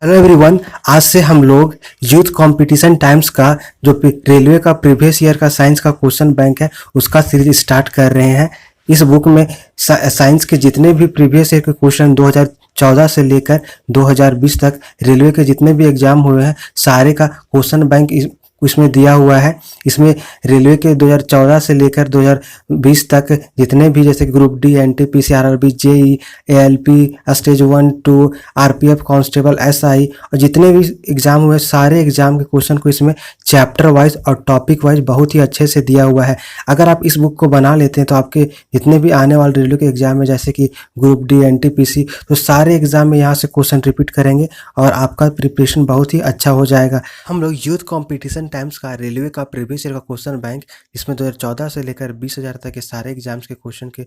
Hello everyone. आज से हम लोग यूथ कंपटीशन टाइम्स का जो रेलवे का प्रीवियस ईयर का साइंस का क्वेश्चन बैंक है उसका सीरीज स्टार्ट कर रहे हैं। इस बुक में साइंस के जितने भी प्रीवियस ईयर के क्वेश्चन 2014 से लेकर 2020 तक रेलवे के जितने भी एग्जाम हुए हैं सारे का क्वेश्चन बैंक इसमें दिया हुआ है। इसमें रेलवे के 2014 से लेकर 2020 तक जितने भी जैसे group D, NTPC, RRB, JE, ALP, stage 1-2, RPF constable, SI और जितने भी एग्जाम हुए सारे एग्जाम के क्वेश्चन को इसमें चैप्टर वाइज और टॉपिक वाइज बहुत ही अच्छे से दिया हुआ है। अगर आप इस बुक को बना लेते हैं तो आपके जितने भी आने वाले रेलवे के एग्जाम में जैसे कि ग्रुप डी, एनटीपीसी, तो सारे एग्जाम में यहाँ से क्वेश्चन रिपीट करेंगे और आपका प्रिपरेशन बहुत ही अच्छा हो जाएगा। हम लोग यूथ कंपटीशन टाइम्स का रेलवे का प्रीवियस ईयर का क्वेश्चन बैंक इसमें 2014 से लेकर 20,000 तक के सारे एग्जाम्स के क्वेश्चन के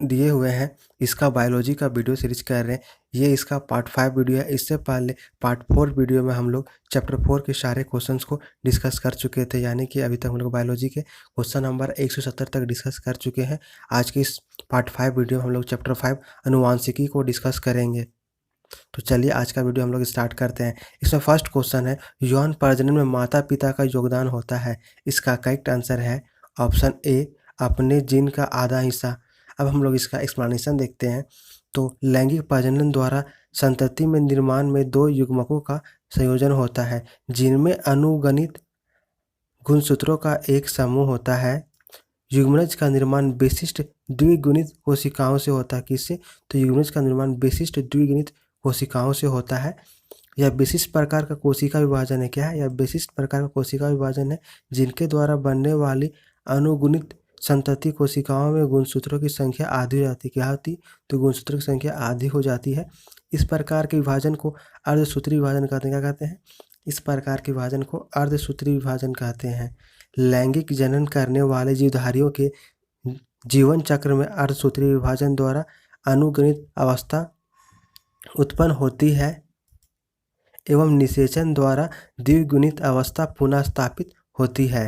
दिए हुए हैं। इसका बायोलॉजी का वीडियो सीरीज कर रहे हैं। ये इसका पार्ट 5 वीडियो है। इससे पहले पार्ट 4 वीडियो में हम लोग चैप्टर 4 के सारे क्वेश्चंस को डिस्कस कर चुके थे, यानी कि अभी तक हम लोग बायोलॉजी के क्वेश्चन नंबर 170 तक डिस्कस कर चुके हैं। आज के इस पार्ट 5 वीडियो में हम लोग चैप्टर 5 अनुवांशिकी को डिस्कस करेंगे। तो चलिए आज का वीडियो हम लोग स्टार्ट करते हैं। इसमें फर्स्ट क्वेश्चन है, यौन प्रजनन में माता पिता का योगदान होता है। इसका करेक्ट आंसर है ऑप्शन ए, अपने जीन का आधा हिस्सा। अब हम लोग इसका एक्सप्लेनेशन देखते हैं। तो लैंगिक प्रजनन द्वारा संतति में निर्माण में दो युग्मकों का संयोजन होता है जिनमें अनुगणित गुणसूत्रों का एक समूह होता है। युग्मनज का निर्माण विशिष्ट द्विगुणित कोशिकाओं से होता है। किससे? तो युग्मनज का निर्माण विशिष्ट द्विगुणित कोशिकाओं से होता है। यह विशिष्ट प्रकार का कोशिका विभाजन है। क्या है? यह विशिष्ट प्रकार का कोशिका विभाजन है जिनके द्वारा बनने वाली अनुगुणित संतति कोशिकाओं में गुणसूत्रों की संख्या आधी हो जाती है। क्या होती? तो गुणसूत्रों की संख्या आधी हो जाती है। इस प्रकार के विभाजन को अर्धसूत्री विभाजन कहते हैं। क्या कहते हैं? इस प्रकार के विभाजन को अर्धसूत्री विभाजन कहते हैं। लैंगिक जनन करने वाले जीवधारियों के जीवन चक्र में अर्धसूत्री विभाजन द्वारा अनुगणित अवस्था उत्पन्न होती है एवं निषेचन द्वारा द्विगुणित अवस्था पुनः स्थापित होती है।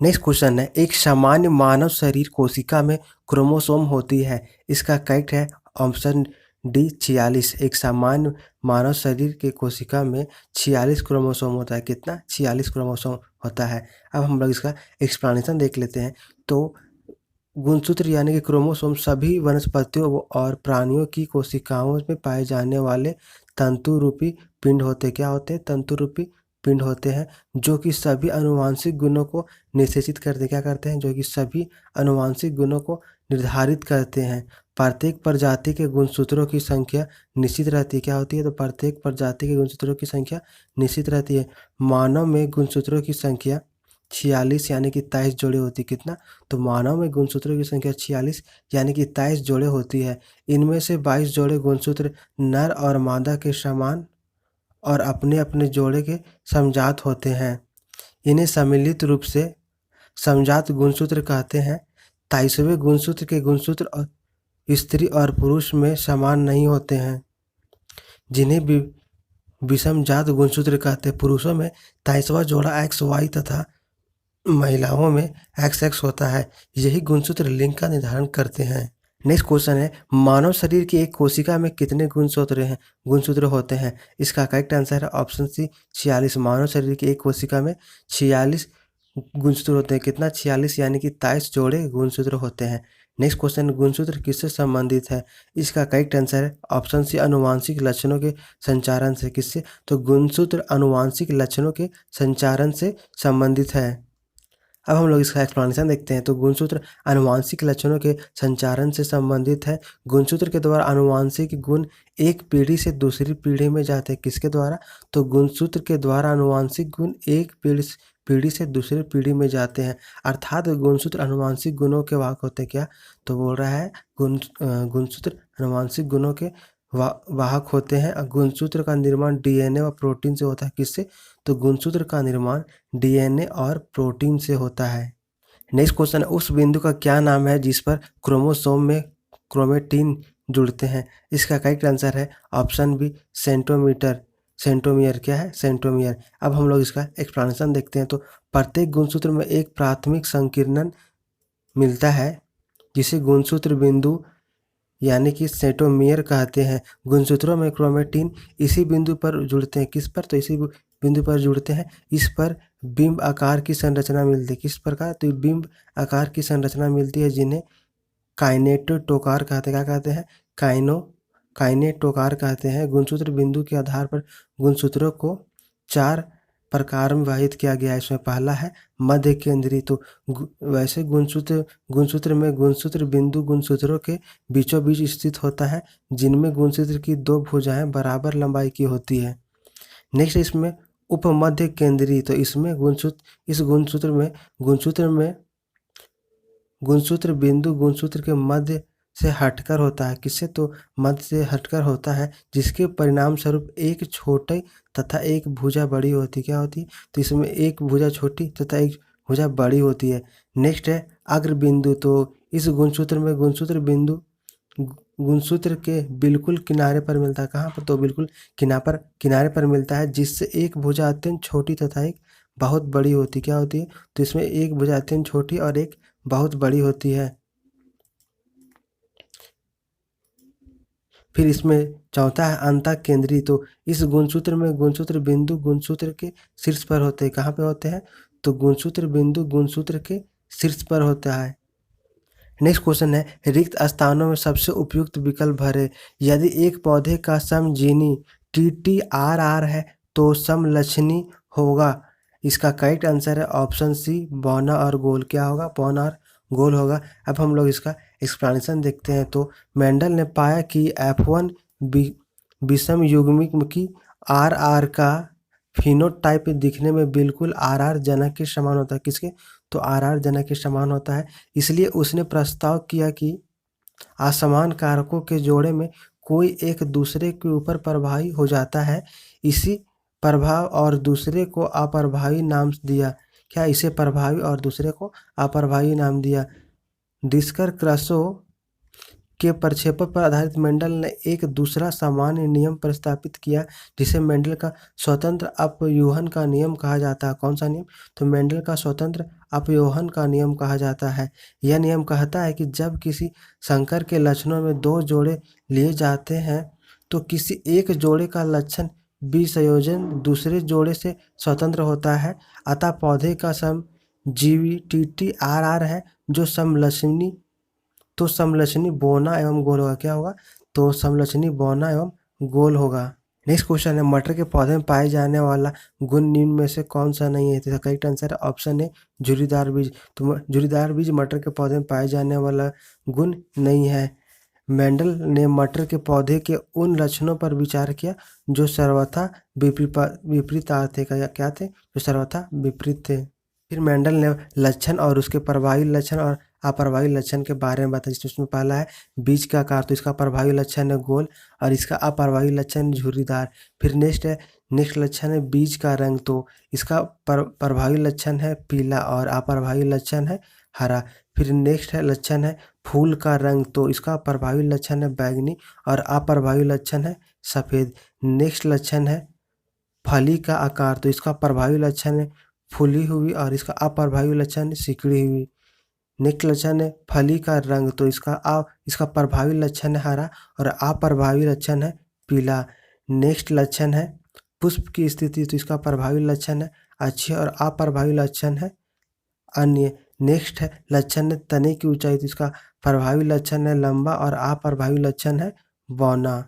नेक्स्ट क्वेश्चन है, एक सामान्य मानव शरीर कोशिका में क्रोमोसोम होती है। इसका करेक्ट है ऑप्शन डी 46। एक सामान्य मानव शरीर के कोशिका में 46 क्रोमोसोम होता है। कितना? 46 क्रोमोसोम होता है। अब हम लोग इसका एक्सप्लेनेशन देख लेते हैं। तो गुणसूत्र यानी कि क्रोमोसोम सभी वनस्पतियों और प्राणियों की कोशिकाओं में पाए जाने वाले तंतु रूपी पिंड होते। क्या होते हैं? तंतु रूपी पिंड होते हैं जो कि सभी आनुवांशिक गुणों को निषेचित करते। क्या करते हैं? जो कि सभी आनुवांशिक गुणों को निर्धारित करते हैं। प्रत्येक प्रजाति के गुणसूत्रों की संख्या निश्चित रहती है। क्या होती है? तो प्रत्येक प्रजाति के गुणसूत्रों की संख्या निश्चित रहती है। मानव में गुणसूत्रों की संख्या 46 यानी कि 23 जोड़े होती। कितना? तो मानव में गुणसूत्रों की संख्या 46 यानी कि 23 जोड़े होती है। इनमें से 22 जोड़े गुणसूत्र नर और मादा के समान और अपने अपने जोड़े के समजात होते हैं। इन्हें सम्मिलित रूप से समजात गुणसूत्र कहते हैं। 23वें गुणसूत्र के गुणसूत्र और स्त्री और पुरुष में समान नहीं होते हैं जिन्हें विषमजात गुणसूत्र कहते हैं। पुरुषों में 23वां जोड़ा XY तथा महिलाओं में XX होता है। यही गुणसूत्र लिंग का निर्धारण करते हैं। नेक्स्ट क्वेश्चन है, मानव शरीर की एक कोशिका में कितने गुणसूत्र होते हैं? इसका करेक्ट आंसर है ऑप्शन सी 46। मानव शरीर की एक कोशिका में 46 गुणसूत्र होते हैं। कितना? 46 यानी कि 23 जोड़े गुणसूत्र होते हैं। नेक्स्ट क्वेश्चन, गुणसूत्र किससे संबंधित है? इसका करेक्ट आंसर है ऑप्शन सी अनुवांशिक लक्षणों के संचारण से। किससे? तो गुणसूत्र अनुवांशिक लक्षणों के संचारण से संबंधित है। अब हम लोग इसका एक्सप्लेनेशन देखते हैं। तो गुणसूत्र आनुवांशिक लक्षणों के संचारण से संबंधित है। गुणसूत्र के द्वारा आनुवांशिक गुण एक पीढ़ी से दूसरी पीढ़ी में जाते हैं। किसके द्वारा? तो गुणसूत्र के द्वारा आनुवांशिक गुण एक पीढ़ी से दूसरी पीढ़ी में जाते हैं। अर्थात गुणसूत्र आनुवांशिक गुणों के वाहक होते हैं। क्या? तो बोल रहा है गुणसूत्र आनुवांशिक गुणों के वाहक होते हैं। गुणसूत्र का निर्माण डीएनए व प्रोटीन से होता है। किससे? तो गुणसूत्र का निर्माण डीएनए और प्रोटीन से होता है। नेक्स्ट क्वेश्चन है, उस बिंदु का क्या नाम है जिस पर क्रोमोसोम में क्रोमेटिन जुड़ते हैं? इसका करेक्ट आंसर है ऑप्शन बी सेंट्रोमियर। क्या है? सेंट्रोमियर। अब हम लोग इसका एक्सप्लेनेशन देखते हैं। तो प्रत्येक गुणसूत्र में एक प्राथमिक संकीर्णन मिलता है जिसे गुणसूत्र बिंदु यानी कि सेंट्रोमियर कहते हैं। गुणसूत्रों में क्रोमेटिन इसी बिंदु पर जुड़ते हैं, किस पर, तो इसी बिंदु पर जुड़ते हैं। इस पर बिंब आकार की संरचना मिलती है, किस प्रकार, तो बिंब आकार की संरचना मिलती है, जिन्हें काइनेटोटोकार कहते हैं। क्या कहते हैं? काइनेटोकार कहते हैं। गुणसूत्र बिंदु के आधार पर गुणसूत्रों को 4 प्रकार में विभाजित किया गया है। इसमें पहला है मध्य केंद्री। तो वैसे गुणसूत्र में गुणसूत्र बिंदु गुणसूत्रों के बीचों बीच स्थित होता है, जिनमें गुणसूत्र की 2 भुजाएं बराबर लंबाई की होती है। नेक्स्ट इसमें उपमध्य केंद्री। तो इसमें गुणसूत्र बिंदु गुणसूत्र के मध्य से हटकर होता है। किससे? तो मध्य से हटकर होता है, जिसके परिणाम स्वरूप एक छोटे तथा एक भुजा बड़ी होती है। क्या होती है? तो इसमें एक भुजा छोटी तथा एक भुजा बड़ी होती है। नेक्स्ट है अग्र बिंदु। तो इस गुणसूत्र में गुणसूत्र बिंदु गुणसूत्र के बिल्कुल किनारे पर मिलता है। कहाँ पर? तो बिल्कुल किनारे पर मिलता है, जिससे एक भुजा अत्यंत छोटी तथा एक बहुत बड़ी होती। क्या होती है? तो इसमें एक भुजा अत्यंत छोटी और एक बहुत बड़ी होती है। फिर इसमें चौथा है अंतः केंद्री। तो इस गुणसूत्र में गुणसूत्र बिंदु गुणसूत्र के शीर्ष पर होते हैं। कहाँ पे होते हैं? तो गुणसूत्र बिंदु गुणसूत्र के शीर्ष पर होता है। नेक्स्ट क्वेश्चन है रिक्त स्थानों में सबसे उपयुक्त विकल्प भरें। यदि एक पौधे का समजीनी TTRR है तो समलक्षणी होगा। इसका करेक्ट आंसर है ऑप्शन सी, बौना और गोल। क्या होगा? बौना और गोल होगा। अब हम लोग इसका एक्सप्लेनेशन देखते हैं। तो मेंडल ने पाया कि F1 विषम युग्मिक की RR का फिनोटाइप दिखने में बिल्कुल RR जनक के समान होता है। किसके? तो RR जनक के समान होता है। इसलिए उसने प्रस्ताव किया कि असमान कारकों के जोड़े में कोई एक दूसरे के ऊपर प्रभावी हो जाता है। इसी प्रभाव और दूसरे को अप्रभावी नाम दिया। क्या? इसे प्रभावी और दूसरे को अप्रभावी नाम दिया। डिस्कर क्रसो के प्रक्षेपण पर आधारित मेंडल ने एक दूसरा सामान्य नियम प्रस्तावित किया, जिसे मेंडल का स्वतंत्र अपव्यूहन का नियम कहा जाता है। कौन सा नियम? तो मेंडल का स्वतंत्र अपव्यूहन का नियम कहा जाता है। यह नियम कहता है कि जब किसी संकर के लक्षणों में 2 जोड़े लिए जाते हैं, तो किसी एक जोड़े का लक्षण विसंयोजन दूसरे जोड़े से स्वतंत्र होता है। अतः पौधे का समजीवी TTRR है, जो समलक्षणी, तो समलक्षणी बौना एवं गोल होगा। क्या होगा? तो समलक्षणी बौना एवं गोल होगा। नेक्स्ट क्वेश्चन है मटर के पौधे में पाए जाने वाला गुण निम्न में से कौन सा नहीं है। तो करेक्ट आंसर है ऑप्शन ए, झुर्रीदार बीज। तो झुर्रीदार बीज मटर के पौधे में पाए जाने वाला गुण नहीं है। मेंडल ने मटर के पौधे के उन लक्षणों पर विचार किया जो सर्वथा विपरीत थे। क्या थे? जो सर्वथा विपरीत थे। फिर मेंडल ने लक्षण और उसके प्रभावी लक्षण और अप्रभावी लक्षण के बारे में बताया। जिसमें पहला है बीज का आकार। तो इसका प्रभावी लक्षण है गोल और इसका अप्रभावी लक्षण झुर्रीदार। फिर नेक्स्ट लक्षण है बीज का रंग। तो इसका प्रभावी लक्षण है पीला और अप्रभावी लक्षण है हरा। फिर नेक्स्ट है लक्षण है फूल का रंग। तो इसका प्रभावी लक्षण है बैंगनी और अप्रभावी लक्षण है सफ़ेद। नेक्स्ट लक्षण है फली का आकार। तो इसका प्रभावी लक्षण है फूली हुई और इसका अप्रभावी लक्षण है सिकुड़ी हुई। नेक्स्ट लक्षण है फली का रंग। तो इसका प्रभावी लक्षण है हरा और अप्रभावी लक्षण है पीला। नेक्स्ट लक्षण है पुष्प की स्थिति। तो इसका प्रभावी लक्षण है अच्छी और अप्रभावी लक्षण है अन्य। नेक्स्ट है लक्षण है तने की ऊंचाई। तो इसका प्रभावी लक्षण है लंबा और अप्रभावी लक्षण है बौना।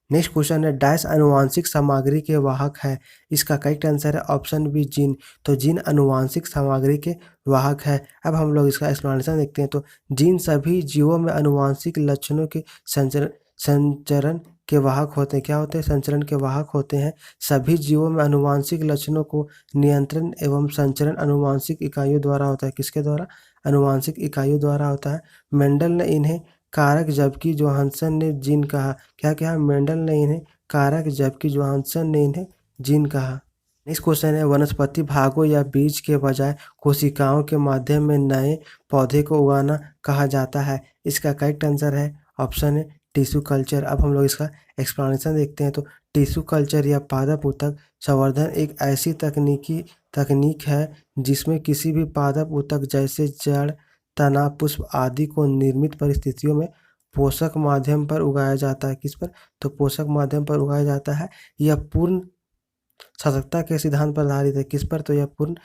नेक्स्ट क्वेश्चन है डैश आनुवांशिक सामग्री के वाहक है। इसका करेक्ट आंसर है ऑप्शन बी, जीन। तो जीन आनुवांशिक सामग्री के वाहक है। अब हम लोग इसका एक्सप्लेनेशन देखते हैं। तो जीन सभी जीवों में आनुवांशिक लक्षणों के संचरण के वाहक होते हैं। क्या होते हैं? संचरण के वाहक होते हैं। सभी जीवों में आनुवांशिक लक्षणों को नियंत्रण एवं संचरण आनुवांशिक इकाइयों द्वारा होता है। किसके द्वारा? आनुवांशिक इकाइयों द्वारा होता है। मेंडल ने इन्हें कारक जबकि जोहानसन ने जीन कहा। क्या कहा? मेंडल ने इन्हें कारक जबकि जोहानसन ने इन्हें जीन कहा। नेक्स्ट क्वेश्चन है वनस्पति भागों या बीज के बजाय कोशिकाओं के माध्यम में नए पौधे को उगाना कहा जाता है। इसका करेक्ट आंसर है ऑप्शन है टिश्यू कल्चर। अब हम लोग इसका एक्सप्लेनेशन देखते हैं। तो टिश्यू कल्चर या पादप ऊतक संवर्धन एक ऐसी तकनीक है जिसमें किसी भी पादप ऊतक जैसे जड़, तना, पुष्प आदि को निर्मित परिस्थितियों में पोषक माध्यम पर उगाया जाता है। किस पर? तो पोषक माध्यम पर उगाया जाता है। यह पूर्ण सजगता के सिद्धांत पर आधारित है। किस पर? तो यह पूर्ण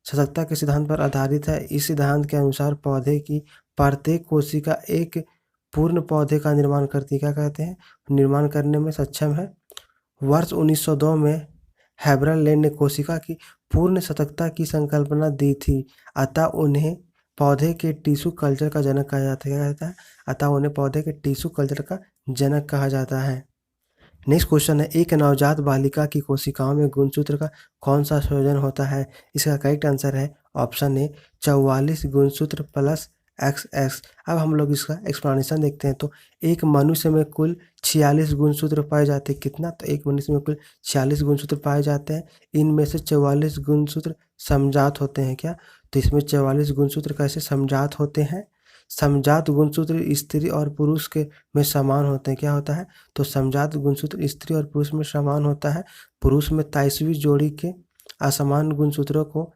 सजगता के सिद्धांत पर आधारित है। इस सिद्धांत के अनुसार पौधे की प्रत्येक कोशिका एक पूर्ण पौधे का निर्माण करती है। क्या कहते हैं? निर्माण करने में सक्षम है। वर्ष 1902 में हैबरलैंड ने कोशिका की पूर्ण सतर्कता की संकल्पना दी थी, अतः उन्हें पौधे के टिश्यू कल्चर का जनक कहा जाता है। क्या कहता है? अतः उन्हें पौधे के टिश्यू कल्चर का जनक कहा जाता है। नेक्स्ट क्वेश्चन है, एक नवजात बालिका की कोशिकाओं में गुणसूत्र का कौन सा संयोजन होता है? इसका करेक्ट आंसर है ऑप्शन ए 44 गुणसूत्र प्लस XX। अब हम लोग इसका एक्सप्लेनेशन देखते हैं। तो एक मनुष्य में कुल 46 गुणसूत्र पाए जाते हैं। कितना? तो एक मनुष्य में कुल 46 गुणसूत्र पाए जाते हैं। इनमें से 44 गुणसूत्र समजात होते हैं। क्या? तो इसमें 44 गुणसूत्र कैसे समजात होते हैं? समजात गुणसूत्र स्त्री और पुरुष के में समान होते हैं। क्या होता है? तो समजात गुणसूत्र स्त्री और पुरुष में समान होता है। पुरुष में 23वीं जोड़ी के असमान गुणसूत्रों को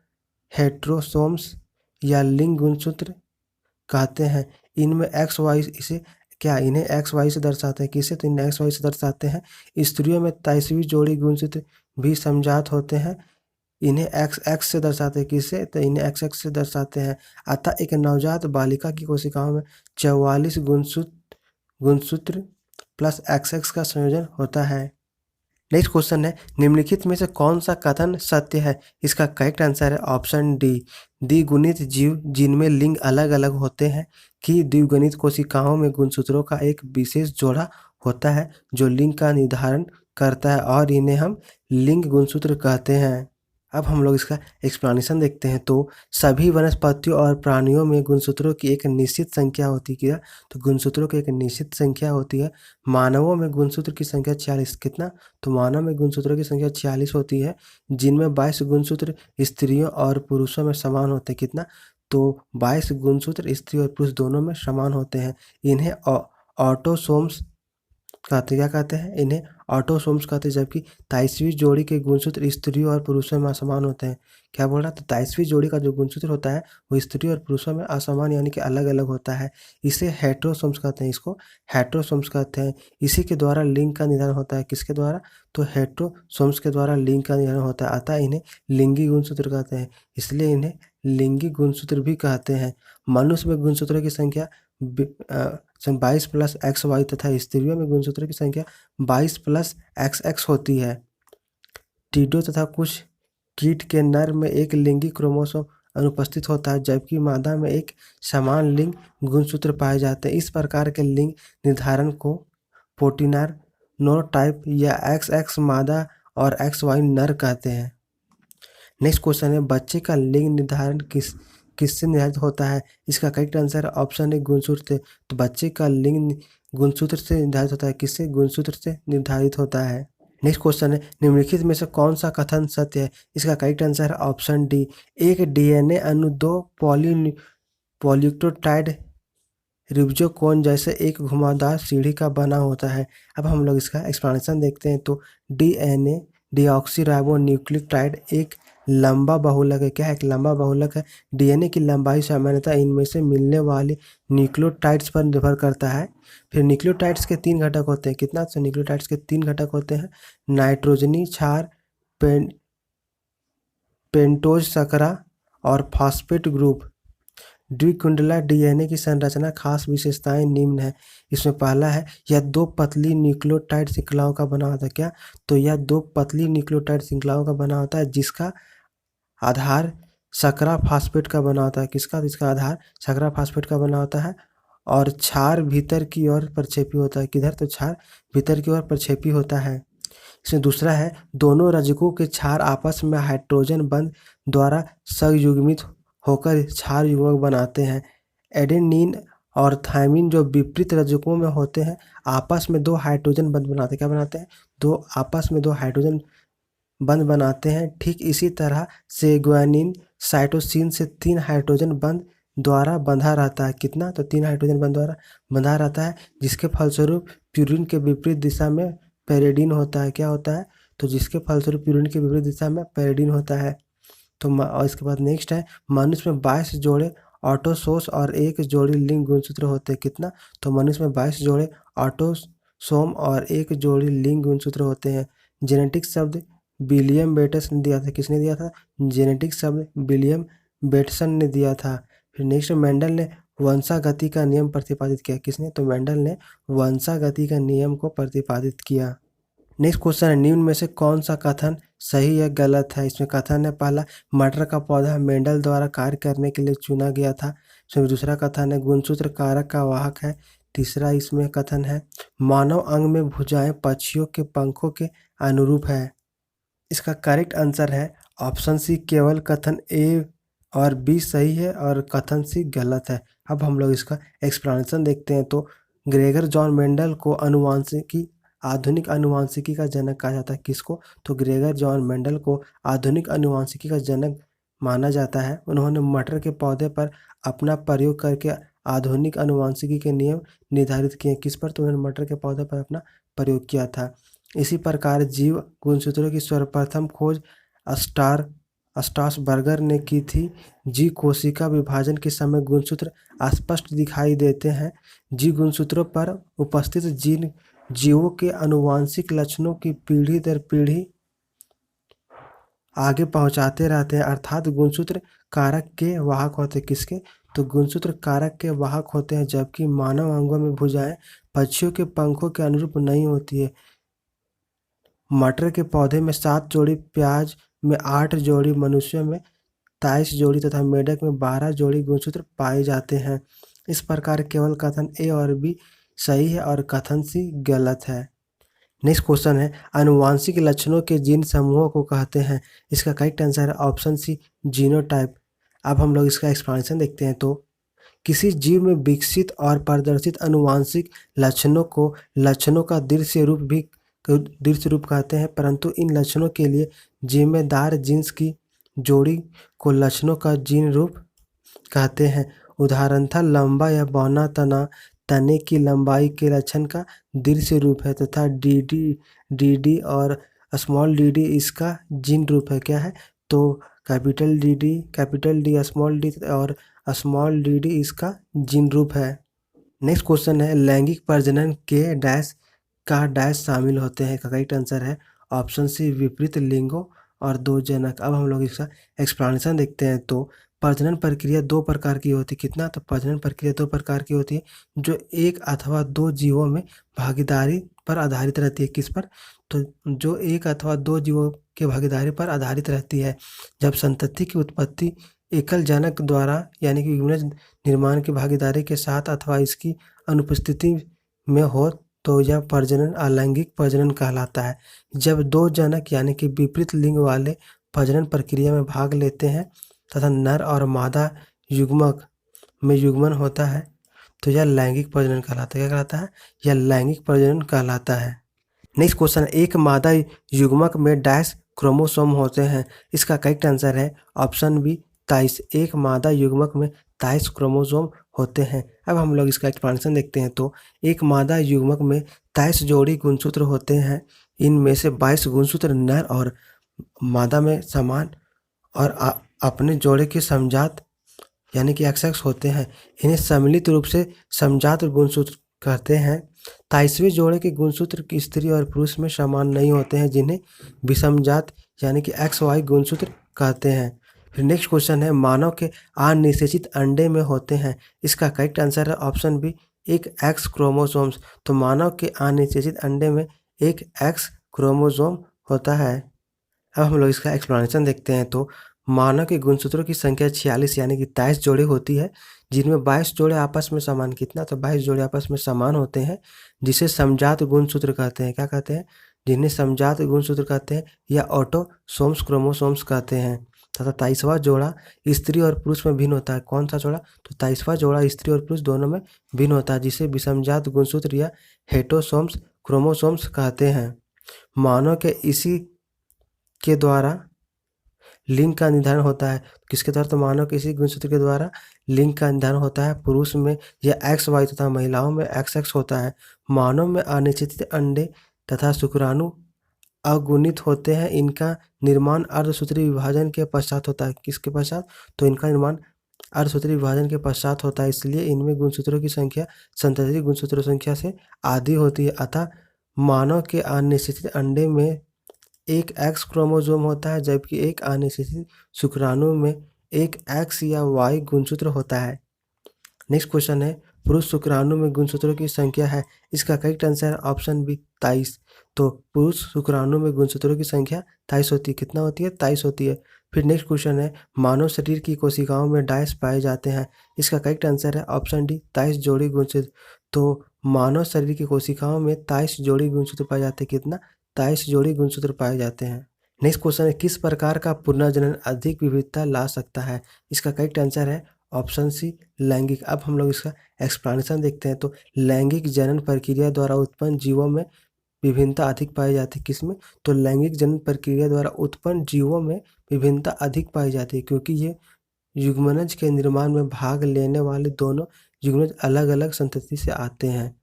हेट्रोसोम्स या लिंग गुणसूत्र कहते हैं। इनमें एक्स वाई इसे क्या इन्हें एक्स वाई से दर्शाते हैं। किसे? तो इन्हें एक्स वाई से दर्शाते हैं। स्त्रियों में 23वीं जोड़ी गुणसूत्र भी समजात होते हैं। इन्हें एक्स एक्स से दर्शाते हैं। किससे? तो इन्हें एक्स एक्स से दर्शाते हैं। अतः एक नवजात बालिका की कोशिकाओं में 44 गुणसूत्र प्लस एक्स एक्स का संयोजन होता है। नेक्स्ट क्वेश्चन है, निम्नलिखित में से कौन सा कथन सत्य है? इसका करेक्ट आंसर है ऑप्शन डी द्विगुणित जीव जिनमें लिंग अलग अलग होते हैं कि द्विगुणित कोशिकाओं में गुणसूत्रों का एक विशेष जोड़ा होता है जो लिंग का निर्धारण करता है और इन्हें हम लिंग गुणसूत्र कहते हैं। अब हम लोग इसका एक्सप्लेनेशन देखते हैं। तो सभी वनस्पतियों और प्राणियों में गुणसूत्रों की एक निश्चित संख्या होती है। तो गुणसूत्रों की एक निश्चित संख्या होती है। मानवों में गुणसूत्र की संख्या 46। कितना? तो मानव में गुणसूत्रों की संख्या 46 होती है, जिनमें 22 गुणसूत्र स्त्रियों और पुरुषों में समान होते हैं। कितना? तो 22 गुणसूत्र स्त्री और पुरुष दोनों में समान होते हैं। इन्हें ऑटोसोम्स कहते क्या कहते हैं? इन्हें ऑटोसोम्स कहते हैं। जबकि 23वीं जोड़ी के गुणसूत्र स्त्रियों और पुरुषों में असमान होते हैं। क्या बोल रहा? तो 23वीं जोड़ी का जो गुणसूत्र होता है वो स्त्रियों और पुरुषों में असमान यानी कि अलग अलग होता है। इसे हेट्रोसोम्स कहते हैं। इसको हेट्रोसोम्स कहते हैं। इसी के द्वारा लिंग का निर्धारण होता है। किसके द्वारा? तो हेट्रोसोम्स के द्वारा लिंग का निर्धारण होता है। अतः इन्हें लिंगी गुणसूत्र कहते हैं। इसलिए इन्हें लिंगी गुणसूत्र भी कहते हैं। मनुष्य में गुणसूत्रों की संख्या 22 प्लस एक्स वाई तथा स्त्रियों में गुणसूत्रों की संख्या 22 प्लस एक्स एक्स होती है। टीडों तथा कुछ कीट के नर में एक लिंगी क्रोमोसोम अनुपस्थित होता है, जबकि मादा में एक समान लिंग गुणसूत्र पाए जाते हैं। इस प्रकार के लिंग निर्धारण को पोटिनर नोटाइप या एक्स एक्स मादा और एक्स वाई नर कहते हैं। नेक्स्ट क्वेश्चन है, बच्चे का लिंग निर्धारण किससे निर्धारित होता है? इसका करेक्ट आंसर ऑप्शन ए गुणसूत्र से। तो बच्चे का लिंग गुणसूत्र से निर्धारित होता है। किससे? गुणसूत्र से निर्धारित होता है। नेक्स्ट क्वेश्चन है, निम्नलिखित में से कौन सा कथन सत्य है? इसका करेक्ट आंसर है ऑप्शन डी एक डीएनए अणु 2 पॉलीन्यूक्लियोटाइड रिबोजोम जैसे एक घुमावदार सीढ़ी का बना होता है। अब हम लोग इसका एक्सप्लेनेशन देखते हैं। तो डीएनए डीऑक्सीराइबोन्यूक्लियोटाइड एक लंबा बहुलक है। क्या है? एक लंबा बहुलक है। डीएनए की लंबाई सामान्यतः इनमें से मिलने वाले न्यूक्लियोटाइड्स पर निर्भर करता है। फिर न्यूक्लियोटाइड्स के 3 घटक होते हैं। कितना? तो न्यूक्लियोटाइड्स के 3 घटक होते हैं, नाइट्रोजनी क्षार, पेंटोज शर्करा और फॉस्फेट ग्रुप। द्विकुंडला डीएनए की संरचना खास विशेषताएं निम्न है। इसमें पहला है, यह 2 पतली न्यूक्लियोटाइड श्रृंखलाओं का बना होता है। क्या? तो यह 2 पतली न्यूक्लियोटाइड श्रृंखलाओं का बना होता है, जिसका आधार शर्करा फास्फेट का बना होता है। किसका? इसका आधार शर्करा फास्फेट का बना होता है और क्षार भीतर की ओर प्रक्षेपी होता है। किधर? तो क्षार भीतर की ओर प्रक्षेपी होता है। इसमें दूसरा है, दोनों रजकों के क्षार आपस में हाइड्रोजन बंध द्वारा संयुग्मित होकर क्षार युग्मक बनाते हैं। एडेनिन और थाइमिन जो विपरीत रजकों में होते हैं आपस में 2 हाइड्रोजन बंध बनाते हैं। क्या बनाते हैं? आपस में 2 हाइड्रोजन बंध बनाते हैं। ठीक इसी तरह से ग्वानिन साइटोसिन से 3 हाइड्रोजन बंध द्वारा बंधा रहता है। कितना? तो 3 हाइड्रोजन बंध द्वारा बंधा रहता है, जिसके फलस्वरूप प्यूरिन के विपरीत दिशा में पेरिडीन होता है। क्या होता है? तो जिसके फलस्वरूप प्यूरिन के विपरीत दिशा में पेरिडीन होता है। तो और इसके बाद नेक्स्ट है, मनुष्य में 22 जोड़े ऑटोसोस और एक जोड़ी लिंग गुणसूत्र होते हैं। कितना? तो मनुष्य में 22 जोड़े ऑटोसोम और एक जोड़ी लिंग गुणसूत्र होते हैं। जेनेटिक शब्द विलियम बेटस ने दिया था। किसने दिया था? जेनेटिक शब्द विलियम बेटसन ने दिया था। फिर नेक्स्ट, मेंडल ने वंशागति का नियम प्रतिपादित किया। किसने? तो मेंडल ने वंशागति का नियम को प्रतिपादित किया। नेक्स्ट क्वेश्चन है, निम्न में से कौन सा कथन सही या गलत है? इसमें कथन है पहला, मटर का पौधा मेंडल द्वारा कार्य करने के लिए चुना गया था। इसमें दूसरा कथन है, गुणसूत्र कारक का वाहक है। तीसरा इसमें कथन है, मानव अंग में भुजाएं पक्षियों के पंखों के अनुरूप है। इसका करेक्ट आंसर है ऑप्शन सी, केवल कथन ए और बी सही है और कथन सी गलत है। अब हम लोग इसका एक्सप्लेनेशन देखते हैं। तो ग्रेगर जॉन मेंडल को आधुनिक आनुवांशिकी का जनक कहा जाता है। किसको? तो ग्रेगर जॉन मेंडल को आधुनिक आनुवांशिकी का जनक माना जाता है। उन्होंने मटर के पौधे पर अपना प्रयोग करके आधुनिक आनुवांशिकी के नियम निर्धारित किए। किस पर? तो उन्होंने मटर के पौधे पर अपना प्रयोग किया था। इसी प्रकार जीव गुणसूत्रों की सर्वप्रथम खोज स्ट्रासबर्गर ने की थी। जीव कोशिका विभाजन के समय गुणसूत्र स्पष्ट दिखाई देते हैं। जीव गुणसूत्रों पर उपस्थित जीवों के आनुवांशिक लक्षणों की पीढ़ी दर पीढ़ी आगे पहुंचाते रहते हैं, अर्थात गुणसूत्र कारक के वाहक होते हैं। किसके? तो गुणसूत्र कारक के वाहक होते हैं, जबकि मानव अंगों में भुजाएं पक्षियों के पंखों के अनुरूप नहीं होती है। मटर के पौधे में 7 जोड़ी, प्याज में 8 जोड़ी, मनुष्यों में 23 जोड़ी तथा मेढक में 12 जोड़ी गुणसूत्र पाए जाते हैं। इस प्रकार केवल कथन ए और बी सही है और कथन सी गलत है। नेक्स्ट क्वेश्चन है, आनुवांशिक लक्षणों के जिन समूहों को कहते हैं? इसका करेक्ट आंसर है ऑप्शन सी, जीनोटाइप। अब हम लोग इसका एक्सप्लेनेशन देखते हैं। तो किसी जीव में विकसित और प्रदर्शित आनुवांशिक लक्षणों का दृश्य रूप कहते हैं, परंतु इन लक्षणों के लिए जिम्मेदार जीन्स की जोड़ी को लक्षणों का जीन रूप कहते हैं। उदाहरण था, लंबा या बौना तने की लंबाई के लक्षण का दृश्य रूप है तथा डी और स्मॉल डी इसका जीन रूप है। क्या है? तो कैपिटल डी स्मॉल डी और स्मॉल डी इसका जीन रूप है। नेक्स्ट क्वेश्चन है, लैंगिक प्रजनन के डैश शामिल होते हैं? करेक्ट आंसर है ऑप्शन सी, विपरीत लिंगों और 2 जनक। अब हम लोग इसका एक्सप्लेनेशन देखते हैं। तो प्रजनन प्रक्रिया 2 प्रकार की होती है। कितना? तो प्रजनन प्रक्रिया 2 प्रकार की होती है, जो 1 अथवा 2 जीवों में भागीदारी पर आधारित रहती है। किस पर? तो जो 1 अथवा 2 जीवों के भागीदारी पर आधारित रहती है। जब संतति की उत्पत्ति एकल जनक द्वारा यानी कि यूनिट निर्माण की भागीदारी के साथ अथवा इसकी अनुपस्थिति में हो तो यह प्रजनन अलैंगिक प्रजनन कहलाता है। जब 2 जनक यानी कि विपरीत लिंग वाले प्रजनन प्रक्रिया में भाग लेते हैं तथा नर और मादा युग्मक में युग्मन होता है तो यह लैंगिक प्रजनन कहलाता है। क्या कहलाता है? यह लैंगिक प्रजनन कहलाता है। नेक्स्ट क्वेश्चन, एक मादा युग्मक में डैश क्रोमोसोम होते हैं? इसका करेक्ट आंसर है ऑप्शन बी, 23। एक मादा युग्मक में 23 क्रोमोसोम होते हैं। अब हम लोग इसका एक्सपेंशन देखते हैं। तो एक मादा युग्मक में 23 जोड़ी गुणसूत्र होते हैं। इनमें से 22 गुणसूत्र नर और मादा में समान और अपने जोड़े के समजात यानी कि XX होते हैं। इन्हें सम्मिलित रूप से समजात गुणसूत्र कहते हैं। 23वें जोड़े के गुणसूत्र स्त्री और पुरुष में समान नहीं होते हैं, जिन्हें विषमजात यानी कि XY गुणसूत्र कहते हैं। फिर नेक्स्ट क्वेश्चन है, मानव के अनिषेचित अंडे में होते हैं? इसका करेक्ट आंसर है ऑप्शन बी, एक X क्रोमोसोम्स। तो मानव के अनिषेचित अंडे में एक X क्रोमोसोम होता है। अब हम लोग इसका एक्सप्लेनेशन देखते हैं। तो मानव के गुणसूत्रों की संख्या 46 यानी कि 23 जोड़े होती है, जिनमें 22 जोड़े आपस में समान। कितना? तो 22 जोड़े आपस में समान होते हैं, जिसे समजात गुणसूत्र कहते हैं। क्या कहते हैं? जिन्हें समजात गुणसूत्र कहते हैं या ऑटोसोम्स क्रोमोसोम्स कहते हैं। तथा 23वां जोड़ा स्त्री और पुरुष में भिन्न होता है। कौन सा जोड़ा? तो 23वां जोड़ा स्त्री और पुरुष दोनों में भिन्न होता है, जिसे विषमजात गुणसूत्र या हेटोसोम्स क्रोमोसोम्स कहते हैं। मानव के इसी के द्वारा लिंग का निर्धारण होता है। किसके द्वारा? तो मानव के इसी गुणसूत्र के द्वारा लिंग का निर्धारण होता है। पुरुष में यह XY तथा महिलाओं में XX होता है। मानव में अनिश्चित अंडे तथा शुक्राणु अगुणित होते हैं। इनका निर्माण अर्धसूत्री विभाजन के पश्चात होता है। किसके पश्चात? तो इनका निर्माण अर्धसूत्री विभाजन के पश्चात होता है, इसलिए इनमें गुणसूत्रों की संख्या संतति गुणसूत्रों संख्या से आधी होती है। अतः मानव के अनिश्चित अंडे में एक एक्स क्रोमोसोम होता है, जबकि एक अनिश्चित शुक्राणु में एक एक्स या वाई गुणसूत्र होता है। नेक्स्ट क्वेश्चन है, पुरुष शुक्राणु में गुणसूत्रों की संख्या है, इसका करेक्ट आंसर है ऑप्शन बी 23। तो पुरुष शुक्राणु में गुणसूत्रों की संख्या 23 होती है। कितना होती है? 23 होती है। फिर नेक्स्ट क्वेश्चन है, मानव शरीर की कोशिकाओं में डायस पाए जाते हैं, इसका करेक्ट आंसर है ऑप्शन डी 23 जोड़ी गुणसूत्र। तो मानव शरीर की कोशिकाओं में 23 जोड़ी गुणसूत्र पाए जाते हैं। कितना? 23 जोड़ी गुणसूत्र पाए जाते हैं। नेक्स्ट क्वेश्चन है, किस प्रकार का पुनर्जनन अधिक विविधता ला सकता है? इसका करेक्ट आंसर है ऑप्शन सी लैंगिक। अब हम लोग इसका एक्सप्लेनेशन देखते हैं। तो लैंगिक जनन प्रक्रिया द्वारा उत्पन्न जीवों में विभिन्नता अधिक पाई जाती है। किसमें? तो लैंगिक जनन प्रक्रिया द्वारा उत्पन्न जीवों में विभिन्नता अधिक पाई जाती है, क्योंकि ये युग्मनज के निर्माण में भाग लेने वाले दोनों युग्मनज अलग अलग संतति से आते हैं।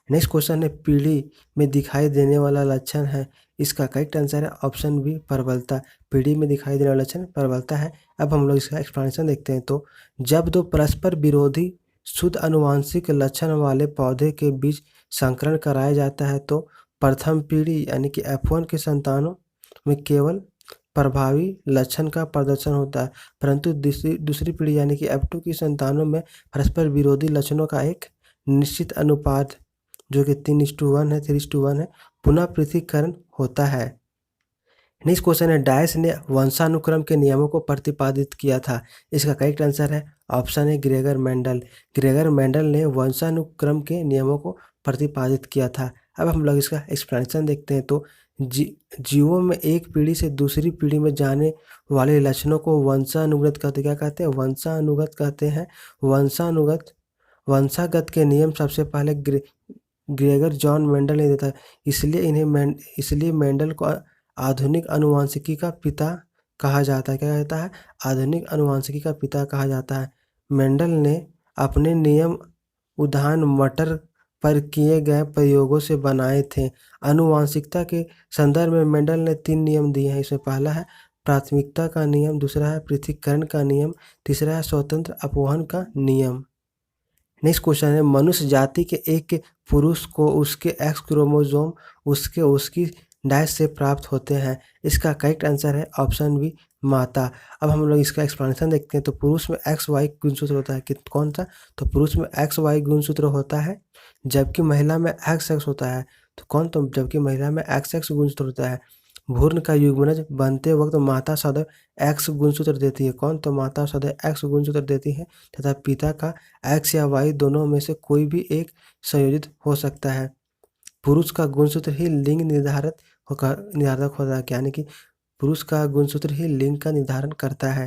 नेक्स्ट क्वेश्चन है, पीढ़ी में दिखाई देने वाला लक्षण है, इसका करेक्ट आंसर है ऑप्शन बी प्रबलता। पीढ़ी में दिखाई देने वाला लक्षण प्रबलता है। अब हम लोग इसका एक्सप्लेनेशन देखते हैं। तो जब दो परस्पर विरोधी शुद्ध आनुवंशिक लक्षण वाले पौधे के बीच संकरण कराया जाता है, तो प्रथम पीढ़ी यानी कि F1 के संतानों में केवल प्रभावी लक्षण का प्रदर्शन होता है, परंतु दूसरी पीढ़ी यानी कि F2 की संतानों में परस्पर विरोधी लक्षणों का एक निश्चित अनुपात, जो कि 3:1 है, 3:1 है, पुनः पृथक्करण होता है। नेक्स्ट क्वेश्चन है, डायस ने वंशानुक्रम के नियमों को प्रतिपादित किया था, इसका करेक्ट आंसर है ऑप्शन है ग्रेगर मेंडल। ग्रेगर मेंडल ने वंशानुक्रम के नियमों को प्रतिपादित किया था। अब हम लोग इसका एक्सप्लेनेशन देखते हैं। तो जीवों में एक पीढ़ी से दूसरी पीढ़ी में जाने वाले लक्षणों को वंशानुगत कहते, क्या कहते हैं? वंशानुगत कहते हैं। वंशागत के नियम सबसे पहले ग्रेगर जॉन मेंडल ने देता है, इसलिए मेंडल को आधुनिक आनुवंशिकी का पिता कहा जाता है। क्या कहता है? आधुनिक आनुवंशिकी का पिता कहा जाता है। मेंडल ने अपने नियम उद्यान मटर पर किए गए प्रयोगों से बनाए थे। आनुवंशिकता के संदर्भ में मेंडल ने 3 नियम दिए हैं। इसमें पहला है प्राथमिकता का नियम, दूसरा है पृथक्करण का नियम, तीसरा है स्वतंत्र अपवहन का नियम। नेक्स्ट क्वेश्चन है, मनुष्य जाति के एक पुरुष को उसके एक्स क्रोमोसोम उसकी डायस से प्राप्त होते हैं, इसका करेक्ट आंसर है ऑप्शन बी माता। अब हम लोग इसका एक्सप्लेनेशन देखते हैं। तो पुरुष में एक्स वाई गुणसूत्र होता है, कौन सा? तो पुरुष में एक्स वाई गुणसूत्र होता है, जबकि महिला में एक्स एक्स होता है। तो कौन? तो जबकि महिला में एक्स एक्स गुणसूत्र होता है। भ्रूण का युग्मनज बनते वक्त माता सदैव एक्स गुणसूत्र देती है। कौन? तो माता सदैव एक्स गुणसूत्र देती है, तथा पिता का एक्स या वाई दोनों में से कोई भी एक संयोजित हो सकता है। पुरुष का गुणसूत्र ही लिंग निर्धारक होता है, यानी कि पुरुष का गुणसूत्र ही लिंग का निर्धारण करता है।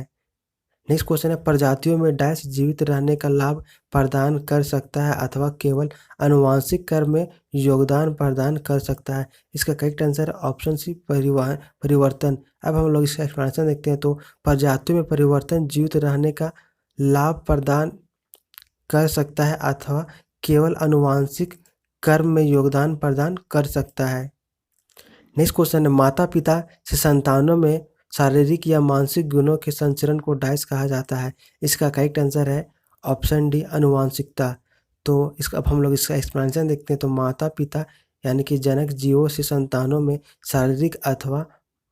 नेक्स्ट क्वेश्चन है, प्रजातियों में डैश जीवित रहने का लाभ प्रदान कर सकता है अथवा केवल आनुवंशिक कर्म में योगदान प्रदान कर सकता है, इसका करेक्ट आंसर है ऑप्शन सी परिवर्तन। अब हम लोग इसका एक्सप्लेनेशन देखते हैं। तो प्रजातियों में परिवर्तन जीवित रहने का लाभ प्रदान कर सकता है अथवा केवल आनुवंशिक कर्म में योगदान प्रदान कर सकता है। नेक्स्ट क्वेश्चन है, माता पिता से संतानों में शारीरिक या मानसिक गुणों के संचरण को डायस कहा जाता है, इसका करेक्ट आंसर है ऑप्शन डी आनुवंशिकता। तो इसका अब हम लोग इसका एक्सप्लेनेशन देखते हैं। तो माता पिता यानी कि जनक जीवों से संतानों में शारीरिक अथवा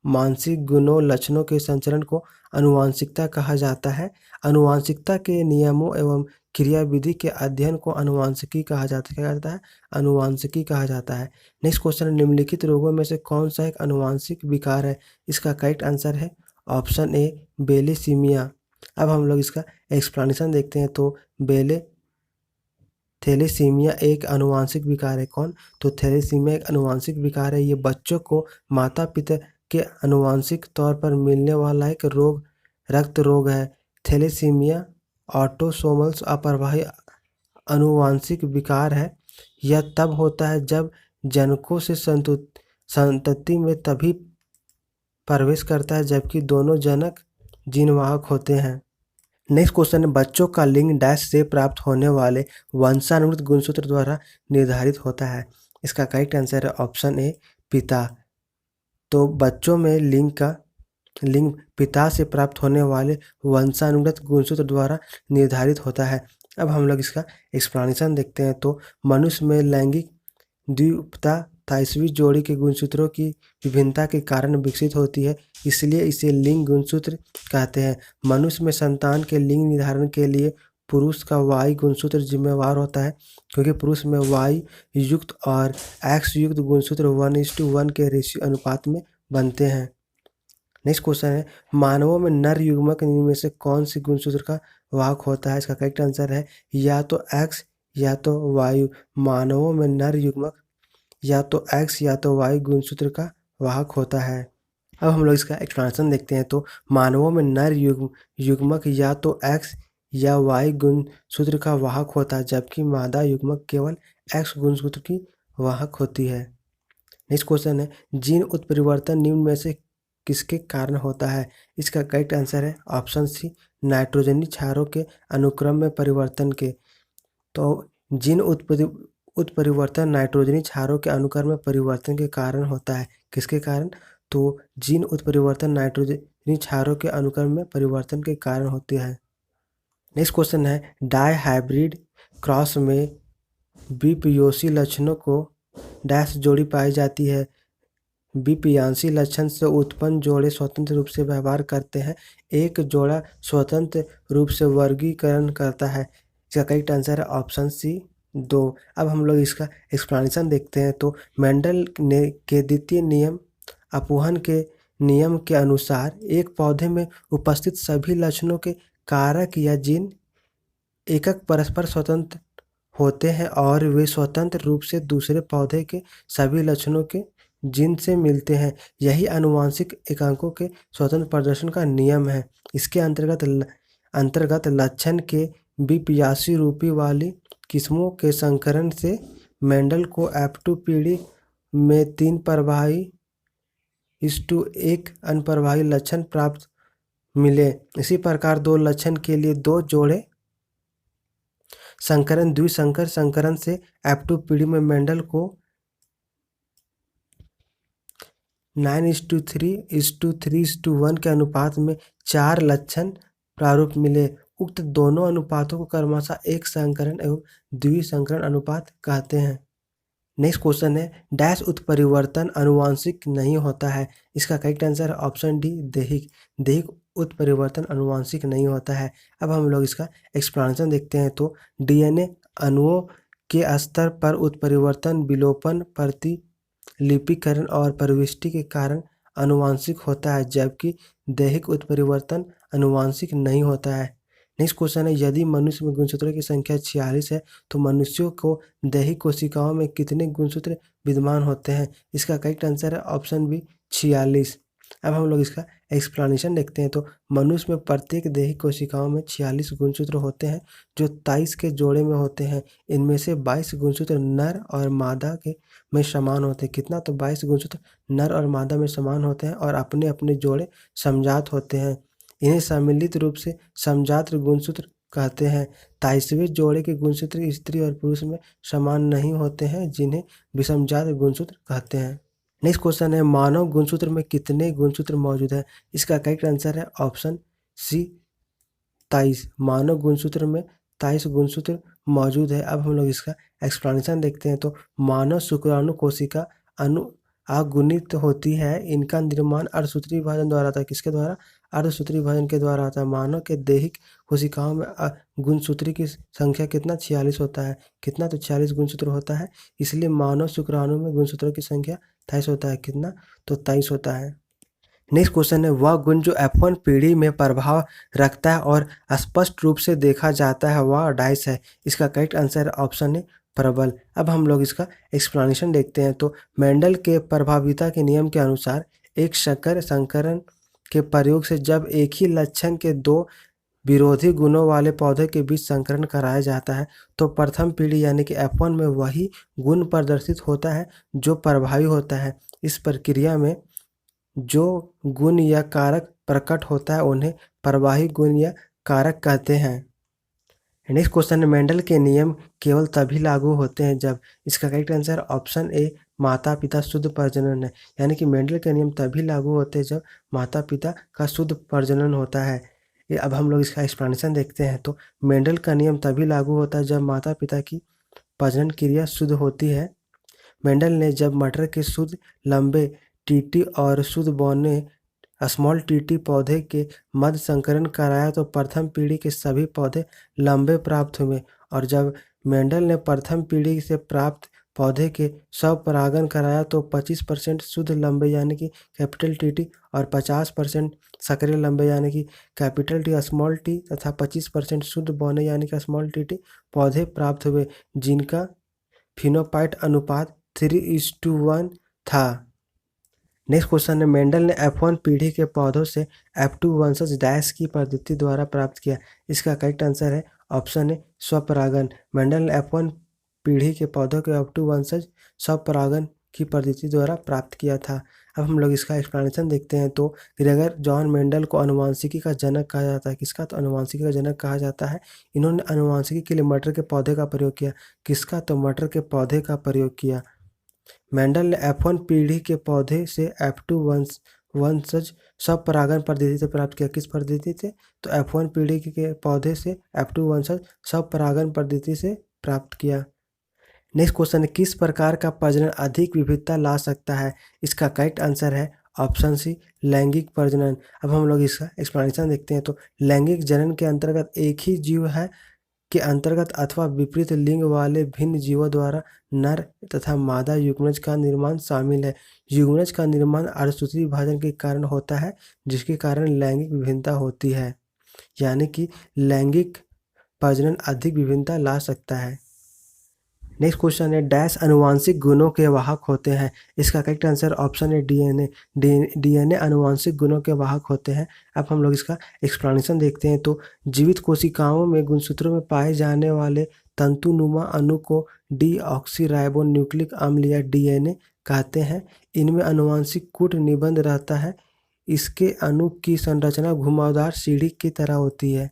मानसिक गुणों लक्षणों के संचरण को आनुवंशिकता कहा जाता है। आनुवंशिकता के नियमों एवं क्रियाविधि के अध्ययन को आनुवंशिकी कहा जाता है। क्या कहता है? आनुवंशिकी कहा जाता है। नेक्स्ट क्वेश्चन है, निम्नलिखित रोगों में से कौन सा एक आनुवंशिक विकार है, इसका करेक्ट आंसर है ऑप्शन ए बेलेसीमिया। अब हम लोग इसका एक्सप्लेनेशन देखते हैं। तो थैलेसीमिया एक आनुवंशिक विकार है। कौन? तो थैलेसीमिया एक आनुवंशिक विकार है। ये बच्चों को माता पिता के आनुवंशिक तौर पर मिलने वाला एक रोग रक्त रोग है। थैलेसीमिया ऑटोसोमल अप्रवाही आनुवंशिक विकार है। यह तब होता है जब जनकों से संतति में तभी प्रवेश करता है जबकि दोनों जनक जीनवाहक होते हैं। नेक्स्ट क्वेश्चन है, बच्चों का लिंग डैश से प्राप्त होने वाले वंशानुगत गुणसूत्र द्वारा निर्धारित होता है, इसका करेक्ट आंसर है ऑप्शन ए पिता। तो बच्चों में लिंग का लिंग पिता से प्राप्त होने वाले वंशानुगत गुणसूत्र द्वारा निर्धारित होता है। अब हम लोग इसका एक्सप्लेनेशन देखते हैं। तो मनुष्य में लैंगिक द्विपता ताइस्वी जोड़ी के गुणसूत्रों की विभिन्नता के कारण विकसित होती है, इसलिए इसे लिंग गुणसूत्र कहते हैं। मनुष्य में संतान के लिंग निर्धारण के लिए पुरुष का वाई गुणसूत्र जिम्मेवार होता है, क्योंकि पुरुष में वाई युक्त और एक्स युक्त गुणसूत्र 1:1 के रेशियो अनुपात में बनते हैं। नेक्स्ट क्वेश्चन है, मानवों में नर युग्मक इनमें से कौन सी गुणसूत्र का वाहक होता है? इसका करेक्ट आंसर है या तो एक्स या तो वायु। मानवों में नर युग्मक या तो एक्स या तो वाई गुणसूत्र का वाहक होता है। अब हम लोग इसका एक्सप्लेनेशन देखते हैं। तो मानवों में नर युग्मक या तो एक्स या वाई गुणसूत्र का वाहक होता है, जबकि मादा युग्मक केवल एक्स गुणसूत्र की वाहक होती है। नेक्स्ट क्वेश्चन है, जीन उत्परिवर्तन निम्न में से किसके कारण होता है? इसका करेक्ट आंसर है ऑप्शन सी, नाइट्रोजनी क्षारों के अनुक्रम में परिवर्तन के। तो जीन उत्परिवर्तन नाइट्रोजनी क्षारों के अनुक्रम में परिवर्तन के कारण होता है। किसके कारण? तो जीन उत्परिवर्तन नाइट्रोजनी क्षारों के अनुक्रम में परिवर्तन के कारण होती है। नेक्स्ट क्वेश्चन है, डाई हाइब्रिड क्रॉस में बीपीओसी लक्षणों को डैश जोड़ी पाई जाती है। बीपीयांसी लक्षण से उत्पन्न जोड़े स्वतंत्र रूप से व्यवहार करते हैं, एक जोड़ा स्वतंत्र रूप से वर्गीकरण करता है। इसका करेक्ट आंसर है ऑप्शन सी 2। अब हम लोग इसका एक्सप्लेनेशन देखते हैं। तो मेंडल ने के द्वितीय नियम अपोहन के नियम के अनुसार एक पौधे में उपस्थित सभी लक्षणों के कारक या जीन एकक परस्पर स्वतंत्र होते हैं और वे स्वतंत्र रूप से दूसरे पौधे के सभी लक्षणों के जीन से मिलते हैं। यही आनुवंशिक एकांकों के स्वतंत्र प्रदर्शन का नियम है। इसके अंतर्गत लक्षण के बीपीयासी रूपी वाली किस्मों के संकरण से मेंडल को F2 पीढ़ी में 3 प्रवाही 1 अनप्रवाही लक्षण प्राप्त मिले। इसी प्रकार 2 लक्षण के लिए 2 जोड़े संकरण द्विसंकर संकरण से F2 पीढ़ी में मेंडल को 9:3:1 के अनुपात में 4 लक्षण प्रारूप मिले। उक्त दोनों अनुपातों को क्रमशः एक संकरण एवं द्विसंकरण अनुपात कहते हैं। नेक्स्ट क्वेश्चन है, डैश उत्परिवर्तन आनुवंशिक नहीं होता है। इसका करेक्ट आंसर है ऑप्शन डी, दैहिक उत्परिवर्तन आनुवंशिक नहीं होता है। अब हम लोग इसका एक्सप्लेनेशन देखते हैं। तो डीएनए अणुओं के स्तर पर उत्परिवर्तन विलोपन, प्रतिलिपिकरण और प्रविष्टि के कारण आनुवंशिक होता है, जबकि दैहिक उत्परिवर्तन आनुवंशिक नहीं होता है। नेक्स्ट क्वेश्चन है, यदि मनुष्य में गुणसूत्रों की संख्या 46 है तो मनुष्यों को दैहिक कोशिकाओं में कितने गुणसूत्र विद्यमान होते हैं? इसका करेक्ट आंसर है ऑप्शन बी, 46। अब हम लोग इसका एक्सप्लेनेशन देखते हैं। तो मनुष्य में प्रत्येक दैहिक कोशिकाओं में 46 गुणसूत्र होते हैं, जो 23 के जोड़े में होते हैं। इनमें से 22 गुणसूत्र नर और मादा के में समान होते हैं। कितना? तो 22 गुणसूत्र नर और मादा में समान होते हैं और अपने अपने जोड़े समजात होते हैं। इन्हें सम्मिलित रूप से समजात गुणसूत्र कहते हैं। 23वें जोड़े के गुणसूत्र स्त्री और पुरुष में समान नहीं होते हैं, जिन्हें विषमजात गुणसूत्र कहते हैं। नेक्स्ट क्वेश्चन है, मानव गुणसूत्र में कितने गुणसूत्र मौजूद है? इसका करेक्ट आंसर है ऑप्शन सी, 23। मानव गुणसूत्र में 23 गुणसूत्र मौजूद है। अब हम लोग इसका एक्सप्लेनेशन देखते हैं। तो मानव शुक्राणु कोशिका अगुणित होती है। इनका निर्माण अर्धसूत्री विभाजन द्वारा होता है। किसके द्वारा? अर्धसूत्री विभाजन के द्वारा होता है। मानव के दैहिक कोशिकाओं में गुणसूत्री की संख्या कितना? 46 होता है। कितना? तो 46 गुणसूत्र होता है। इसलिए मानव शुक्राणु में गुणसूत्रों की संख्या 23 होता है। कितना? तो 23 होता है। नेक्स्ट क्वेश्चन है, वह गुण जो F1 पीढ़ी में प्रभाव रखता है और स्पष्ट रूप से देखा जाता है वह डैश है। इसका करेक्ट आंसर ऑप्शन है प्रबल। अब हम लोग इसका एक्सप्लेनेशन देखते हैं। तो मेंडल के प्रभाविता के नियम के अनुसार एक शक्कर संकरण के प्रयोग से जब एक ही लक्षण के 2 विरोधी गुणों वाले पौधे के बीच संकरण कराया जाता है, तो प्रथम पीढ़ी यानी कि F1 में वही गुण प्रदर्शित होता है जो प्रभावी होता है। इस प्रक्रिया में जो गुण या कारक प्रकट होता है उन्हें प्रवाही गुण या कारक कहते हैं। नेक्स्ट क्वेश्चन है, मेंडल के नियम केवल तभी लागू होते हैं जब। इसका करेक्ट आंसर ऑप्शन ए, माता पिता शुद्ध प्रजनन है। यानी कि मेंडल के नियम तभी लागू होते हैं जब माता पिता का शुद्ध प्रजनन होता है। ये अब हम लोग इसका एक्सप्लेनेशन देखते हैं। तो मेंडल का नियम तभी लागू होता है जब माता पिता की प्रजनन क्रिया शुद्ध होती है। मेंडल ने जब मटर के शुद्ध लंबे टीटी और शुद्ध बौने स्मॉल टीटी पौधे के मध्य संकरण कराया तो प्रथम पीढ़ी के सभी पौधे लंबे प्राप्त हुए। और जब मेंडल ने प्रथम पीढ़ी से प्राप्त पौधे के स्वपरागण कराया तो 25% शुद्ध लंबे यानी कि कैपिटल टीटी और 50% सक्रिय लंबे यानी कि कैपिटल टी स्मॉल टी तथा 25% शुद्ध बौने यानी कि स्मॉल टी पौधे प्राप्त हुए, जिनका फिनोटाइप अनुपात 3:1 था। नेक्स्ट क्वेश्चन है, मेंडल ने F1 पीढ़ी के पौधों से F2 वंशज डैश की पद्धति द्वारा प्राप्त किया। इसका करेक्ट आंसर है ऑप्शन ए स्वपरागण। मेंडल ने F1 पीढ़ी के पौधों के F2 वंशज स्वपरागण की पद्धति द्वारा प्राप्त किया था। अब हम लोग इसका एक्सप्लेनेशन देखते हैं। तो ग्रेगर जॉन मेंडल को अनुवांशिकी का जनक कहा जाता है। किसका? तो अनुवांशिकी का जनक कहा जाता है। इन्होंने अनुवांशिकी के लिए मटर के पौधे का प्रयोग किया। किसका? तो मटर के पौधे का प्रयोग किया। मेंडल ने F1 पीढ़ी के पौधे से F2 वंशज स्वपरागण पद्धति से प्राप्त किया। किस पद्धति से? तो F1 पीढ़ी के पौधे से F2 वंशज स्वपरागण पद्धति से प्राप्त किया। नेक्स्ट क्वेश्चन है, किस प्रकार का प्रजनन अधिक विविधता ला सकता है? इसका करेक्ट आंसर है ऑप्शन सी लैंगिक प्रजनन। अब हम लोग इसका एक्सप्लेनेशन देखते हैं। तो लैंगिक जनन के अंतर्गत एक ही जीव है के अंतर्गत अथवा विपरीत लिंग वाले भिन्न जीवों द्वारा नर तथा मादा युग्मज का निर्माण शामिल है। युग्मज का निर्माण अर्धसूत्री विभाजन के कारण होता है, जिसके कारण लैंगिक विभिन्नता होती है। यानी कि लैंगिक प्रजनन अधिक विभिन्नता ला सकता है। नेक्स्ट क्वेश्चन है, डैश अनुवांशिक गुणों के वाहक होते हैं। इसका करेक्ट आंसर ऑप्शन है डीएनए। डीएनए अनुवांशिक गुणों के वाहक होते हैं। अब हम लोग इसका एक्सप्लेनेशन देखते हैं। तो जीवित कोशिकाओं में गुणसूत्रों में पाए जाने वाले तंतुनुमा अणु को डीऑक्सीराइबो न्यूक्लिक अम्ल या डीएनए कहते हैं। इनमें अनुवांशिक कूट निबंध रहता है। इसके अणु की संरचना घुमावदार सीढ़ी की तरह होती है।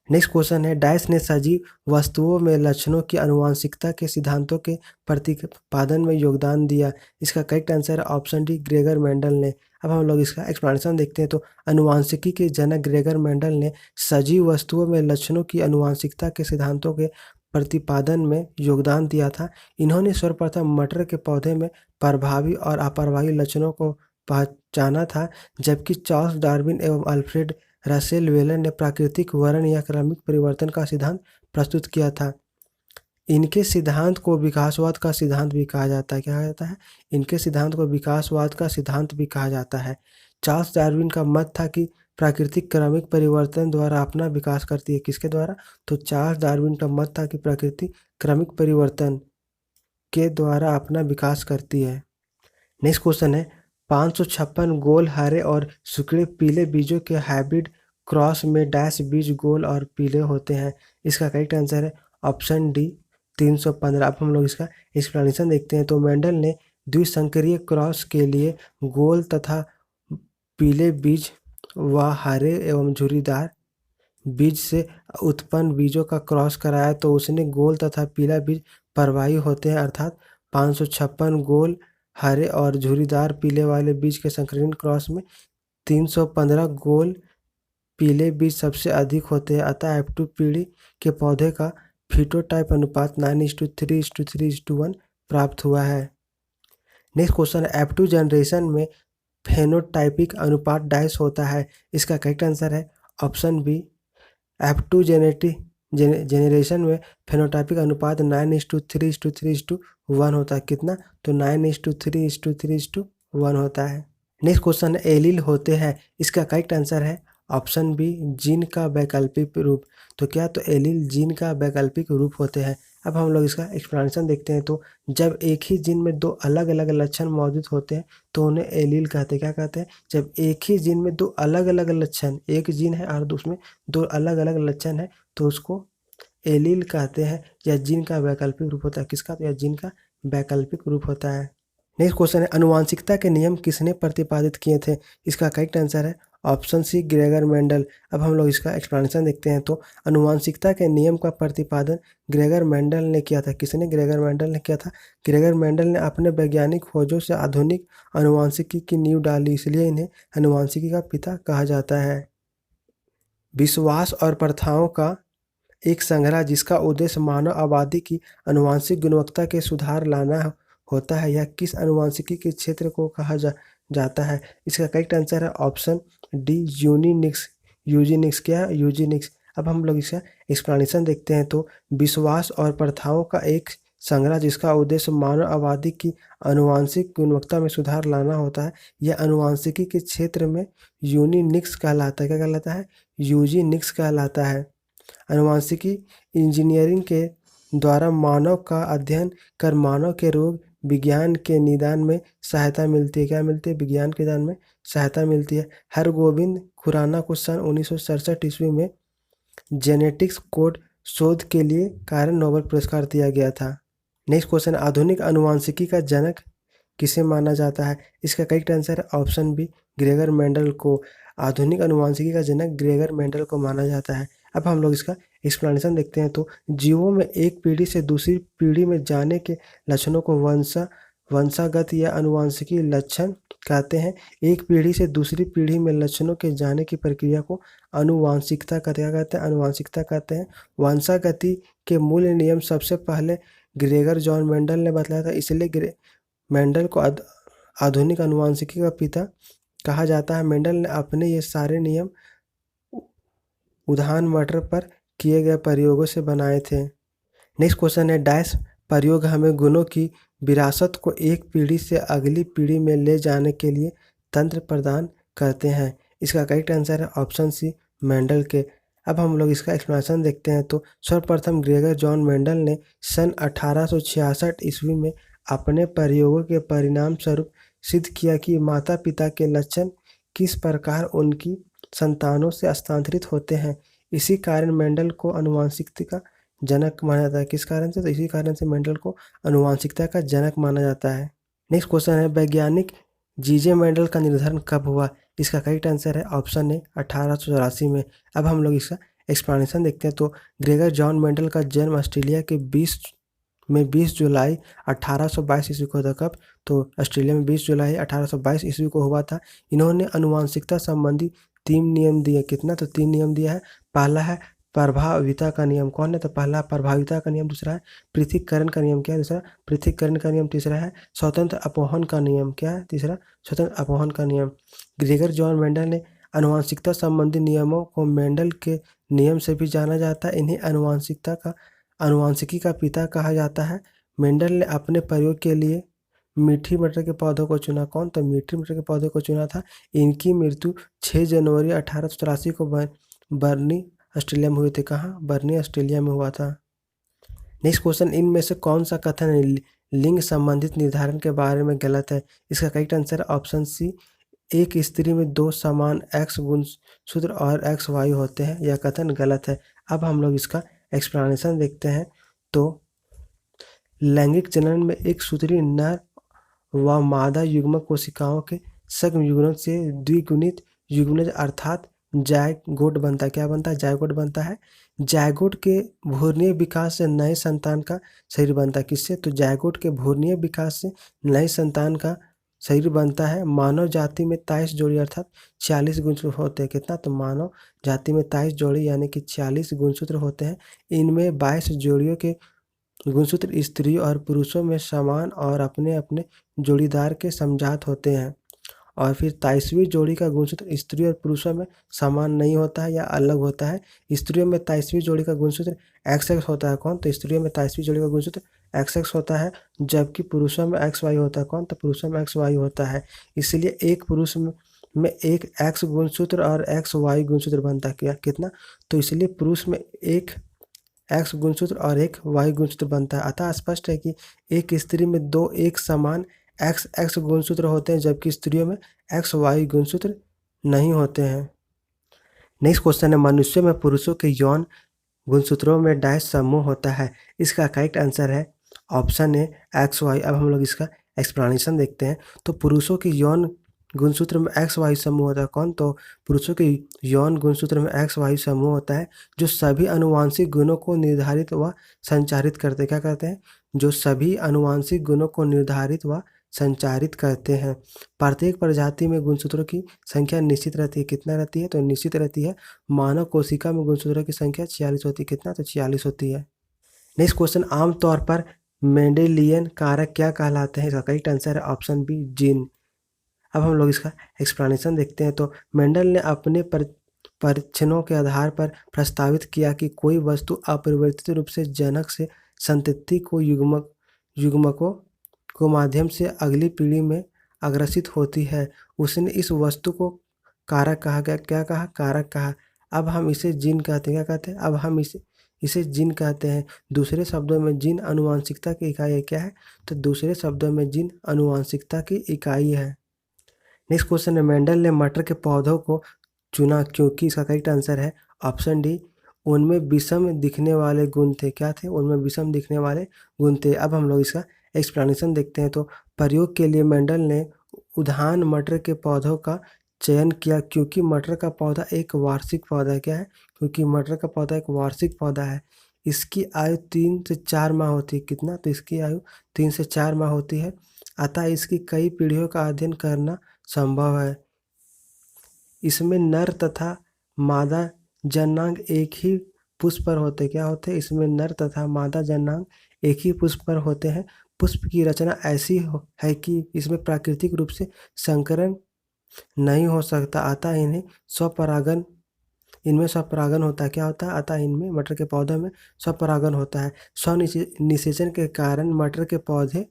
नेक्स्ट क्वेश्चन है, डैश ने सजीव वस्तुओं में लक्षणों की आनुवंशिकता के सिद्धांतों के प्रतिपादन में योगदान दिया। इसका करेक्ट आंसर है ऑप्शन डी ग्रेगर मेंडल ने। अब हम लोग इसका एक्सप्लेनेशन देखते हैं। तो आनुवंशिकी के जनक ग्रेगर मेंडल ने सजीव वस्तुओं में लक्षणों की आनुवंशिकता के सिद्धांतों के प्रतिपादन में योगदान दिया था। इन्होंने सर्वप्रथम मटर के पौधे में प्रभावी और अप्रभावी लक्षणों को पहचाना था, जबकि चार्ल्स डार्विन एवं अल्फ्रेड रसेल वेलन ने प्राकृतिक वर्ण या क्रमिक परिवर्तन का सिद्धांत प्रस्तुत किया था। इनके सिद्धांत को विकासवाद का सिद्धांत भी कहा जाता है। क्या कहा जाता है? इनके सिद्धांत को विकासवाद का सिद्धांत भी कहा जाता है। चार्ल्स डार्विन का मत था कि प्राकृतिक क्रमिक परिवर्तन द्वारा अपना विकास करती है। किसके द्वारा? तो चार्ल्स डार्विन का मत था कि प्रकृति क्रमिक परिवर्तन के द्वारा अपना विकास करती है। नेक्स्ट क्वेश्चन है, 556 गोल हरे और सिकुड़े पीले बीजों के हाइब्रिड क्रॉस में डैश बीज गोल और पीले होते हैं। इसका करेक्ट आंसर है ऑप्शन डी 315। अब हम लोग इसका एक्सप्लेनेशन देखते हैं। तो मेंडल ने द्विसंकरीय क्रॉस के लिए गोल तथा पीले बीज व हरे एवं झुर्रीदार बीज से उत्पन्न बीजों का क्रॉस कराया, तो उसने गोल तथा पीला बीज परवाही होते हैं, अर्थात 556 गोल हरे और झुर्रीदार पीले वाले बीज के संकरीर्ण क्रॉस में 315 गोल पीले बीज सबसे अधिक होते हैं। अतः F2 पीढ़ी के पौधे का फिनोटाइप अनुपात 9:3:3:1 प्राप्त हुआ है। नेक्स्ट क्वेश्चन है, F2 जनरेशन में फेनोटाइपिक अनुपात डैश होता है। इसका करेक्ट आंसर है ऑप्शन बी F2 जेनरेशन में फेनोटाइपिक अनुपात 9:3:3:1 होता है। कितना? तो 9:3:3:1 होता है। नेक्स्ट क्वेश्चन है, एलील होते हैं। इसका करेक्ट आंसर है ऑप्शन बी जीन का वैकल्पिक रूप। तो क्या? तो एलील जीन का वैकल्पिक रूप होते हैं। अब हम लोग इसका एक्सप्लेनेशन देखते हैं। तो जब एक ही जीन में दो अलग अलग लक्षण मौजूद होते हैं तो उन्हें एलील कहते हैं। क्या कहते हैं? जब एक ही जीन में दो अलग अलग लक्षण, एक जीन है और उसमें दो अलग अलग लक्षण है, तो उसको एलील कहते हैं। यह जीन का वैकल्पिक रूप होता है। किसका? तो यह जीन का वैकल्पिक रूप होता है। नेक्स्ट क्वेश्चन है, आनुवंशिकता के नियम किसने प्रतिपादित किए थे? इसका करेक्ट आंसर है ऑप्शन सी ग्रेगर मेंडल। अब हम लोग इसका एक्सप्लेनेशन देखते हैं। तो अनुवांशिकता के नियम का प्रतिपादन ग्रेगर मेंडल ने किया था। किसने? ग्रेगर मेंडल ने किया था। ग्रेगर मेंडल ने अपने वैज्ञानिक खोजों से आधुनिक अनुवांशिकी की नींव डाली, इसलिए इन्हें अनुवांशिकी का पिता कहा जाता है। विश्वास और प्रथाओं का एक संग्रह जिसका उद्देश्य मानव आबादी की आनुवंशिक गुणवत्ता के सुधार लाना होता है, यह किस आनुवंशिकी के क्षेत्र को कहा जाता है? इसका करेक्ट आंसर है ऑप्शन डी यूनिनिक्स। यूजीनिक्स। क्या है? यूजीनिक्स। अब हम लोग इसका एक्सप्लेनेशन देखते हैं। तो विश्वास और प्रथाओं का एक संग्रह जिसका उद्देश्य मानव आबादी की आनुवंशिक गुणवत्ता में सुधार लाना होता है, यह आनुवंशिकी के क्षेत्र में यूनिनिक्स कहलाता है। क्या कहलाता है? यूजीनिक्स कहलाता है। आनुवंशिकी इंजीनियरिंग के द्वारा मानव का अध्ययन कर मानव के रोग विज्ञान के निदान में सहायता मिलती है। क्या मिलती है? विज्ञान के निदान में सहायता मिलती है। हरगोविंद खुराना को सन 1967 ईस्वी में जेनेटिक्स कोड शोध के लिए कारण नोबेल पुरस्कार दिया गया था। नेक्स्ट क्वेश्चन, आधुनिक आनुवंशिकी का जनक किसे माना जाता है? इसका करेक्ट आंसर है ऑप्शन बी ग्रेगर मेंडल को। आधुनिक आनुवंशिकी का जनक ग्रेगर मेंडल को माना जाता है। अब हम लोग इसका एक्सप्लेनेशन देखते हैं। तो जीवों में एक पीढ़ी से दूसरी पीढ़ी में जाने के लक्षणों को वंशागत या आनुवंशिकी लक्षण कहते हैं। एक पीढ़ी से दूसरी पीढ़ी में लक्षणों के जाने की प्रक्रिया को आनुवंशिकता कहते हैं। आनुवंशिकता कहते हैं। वंशागति के मूल नियम सबसे पहले ग्रेगर जॉन मेंडल ने बताया था, इसलिए मेंडल को आधुनिक आनुवंशिकी का पिता कहा जाता है। मेंडल ने अपने ये सारे नियम उद्यान मटर पर किए गए प्रयोगों से बनाए थे। नेक्स्ट क्वेश्चन है, डैश प्रयोग हमें गुणों की विरासत को एक पीढ़ी से अगली पीढ़ी में ले जाने के लिए तंत्र प्रदान करते हैं। इसका करेक्ट आंसर है ऑप्शन सी मेंडल के। अब हम लोग इसका एक्सप्लेनेशन देखते हैं। तो सर्वप्रथम ग्रेगर जॉन मेंडल ने सन 1866 ईस्वी में अपने प्रयोगों के परिणाम स्वरूप सिद्ध किया कि माता पिता के लक्षण किस प्रकार उनकी संतानों से हस्तांतरित होते हैं। इसी कारण मेंडल को आनुवंशिकता का जनक माना जाता है। किस कारण से? तो इसी कारण से मेंडल को आनुवंशिकता का जनक माना जाता है। नेक्स्ट क्वेश्चन है, वैज्ञानिक जीजे मेंडल का निर्धारण कब हुआ? इसका करेक्ट आंसर है ऑप्शन ए 1884 में। अब हम लोग इसका एक्सप्लेनेशन देखते हैं। तो ग्रेगर जॉन मेंडल का जन्म ऑस्ट्रेलिया के 20 जुलाई 1822 ईस्वी को हुआ था। कब? तो ऑस्ट्रेलिया में 20 जुलाई 1822 ईस्वी को हुआ था। इन्होंने आनुवंशिकता संबंधी 3 नियम दिए। कितना? तो 3 नियम दिया है। पहला है प्रभाविता का नियम। कौन है? तो पहला प्रभाविता का नियम। दूसरा है पृथक्करण का नियम। क्या है? दूसरा पृथक्करण का नियम। तीसरा है स्वतंत्र अपवहन का नियम। क्या है? तीसरा स्वतंत्र अपवहन का नियम। ग्रेगर जॉन मेंडल ने आनुवंशिकता संबंधी नियमों को मेंडल के नियम से भी जाना जाता है। इन्हें आनुवंशिकी का पिता कहा जाता है। मेंडल ने अपने प्रयोग के लिए मीठी मटर के पौधों को चुना। कौन? तो मीठी मटर के पौधे को चुना था। इनकी मृत्यु 6 जनवरी 1883 को बर्नी ऑस्ट्रेलिया में हुए थे। कहाँ? बर्नी ऑस्ट्रेलिया में हुआ था। नेक्स्ट क्वेश्चन, इनमें से कौन सा कथन लिंग संबंधित निर्धारण के बारे में गलत है? इसका करेक्ट आंसर ऑप्शन सी एक स्त्री में 2 समान एक्स गुणसूत्र और एक्स वायु होते हैं। यह कथन गलत है। अब हम लोग इसका एक्सप्लेनेशन देखते हैं। तो लैंगिक जनन में एक सूत्री नर व मादा युग्मक कोशिकाओं के सग्र युग्मक से द्विगुणित युग्मनज अर्थात जायगोट बनता है। क्या बनता है? जायगोट बनता है। जायगोट के भ्रूणीय विकास से नए संतान का शरीर बनता है। किससे? तो जायगोट के भ्रूणीय विकास से नए संतान का शरीर बनता है। मानव जाति में 23 जोड़ी अर्थात 40 गुणसूत्र होते हैं। कितना? तो मानव जाति में 23 जोड़ी यानी कि 40 गुणसूत्र होते हैं। इनमें 22 जोड़ियों के गुणसूत्र स्त्रियों और पुरुषों में समान और अपने अपने जोड़ीदार के समजात होते हैं। और फिर 23वीं जोड़ी का गुणसूत्र स्त्री और पुरुषों में समान नहीं होता है या अलग होता है। स्त्रियों में 23वीं जोड़ी का गुणसूत्र XX होता है। कौन? तो स्त्रियों में 23वीं जोड़ी का गुणसूत्र XX होता है, जबकि पुरुषों में XY होता है। कौन? तो पुरुषों में XY होता है। इसलिए एक पुरुष में एक X गुणसूत्र और XY गुणसूत्र बनता है। क्या? कितना? तो इसलिए पुरुष में एक X गुणसूत्र और एक Y गुणसूत्र बनता है। अतः स्पष्ट है कि एक स्त्री में 2 एक समान XX गुणसूत्र होते हैं, जबकि स्त्रियों में XY गुणसूत्र नहीं होते हैं। नेक्स्ट क्वेश्चन है, मनुष्य में पुरुषों के यौन गुणसूत्रों में डैश समूह होता है। इसका करेक्ट आंसर है ऑप्शन ए XY। अब हम लोग इसका एक्सप्लेनेशन देखते हैं। तो पुरुषों के यौन गुणसूत्र में एक्स वायु समूह होता है। कौन? तो पुरुषों के यौन गुणसूत्र में एक्स वायु समूह होता है जो सभी अनुवांशिक गुणों को निर्धारित व संचारित करते हैं। क्या कहते हैं? जो सभी अनुवांशिक गुणों को निर्धारित व संचारित करते हैं। प्रत्येक प्रजाति में गुणसूत्रों की संख्या निश्चित रहती है। कितना रहती है? तो निश्चित रहती है। मानव कोशिका में गुणसूत्रों की संख्या 46 होती है। कितना? तो 46 होती है। नेक्स्ट क्वेश्चन, आमतौर पर मेंडेलियन कारक क्या कहलाते हैं? इसका करेक्ट आंसर है ऑप्शन बी, जीन। अब हम लोग इसका एक्सप्लेनेशन देखते हैं। तो मेंडल ने अपने परीक्षणों के आधार पर प्रस्तावित किया कि कोई वस्तु अपरिवर्तित रूप से जनक से संतति को युग्मकों को माध्यम से अगली पीढ़ी में अग्रसित होती है। उसने इस वस्तु को कारक कहा गया। क्या कहा? कारक कहा। अब हम इसे जीन कहते हैं। क्या कहते हैं? अब हम इसे जीन कहते हैं। दूसरे शब्दों में जीन आनुवंशिकता की इकाई है। क्या है? तो दूसरे शब्दों में जीन आनुवंशिकता की इकाई है। नेक्स्ट क्वेश्चन है, मेंडल ने मटर के पौधों को चुना क्योंकि? इसका करेक्ट आंसर है ऑप्शन डी, उनमें विषम दिखने वाले गुण थे। क्या थे? उनमें विषम दिखने वाले गुण थे। अब हम लोग इसका एक्सप्लेनेशन देखते हैं। तो प्रयोग के लिए मेंडल ने उद्यान मटर के पौधों का चयन किया क्योंकि मटर का पौधा एक वार्षिक पौधा है। क्या है? क्योंकि मटर का पौधा एक वार्षिक पौधा है। इसकी आयु 3 से 4 माह होती है। कितना? तो इसकी आयु 3 से 4 माह होती है। अतः इसकी कई पीढ़ियों का अध्ययन करना संभव है। इसमें नर तथा मादा जननांग एक ही पुष्प पर होते। क्या होते हैं? इसमें नर तथा मादा जननांग एक ही पुष्प पर होते हैं। पुष्प की रचना ऐसी है कि इसमें प्राकृतिक रूप से संकरण नहीं हो सकता, अतः इनमें स्वपरागन होता है। क्या होता है? अतः इनमें, मटर के पौधों में स्वपरागन होता है। स्वनिषेचन के कारण मटर के पौधे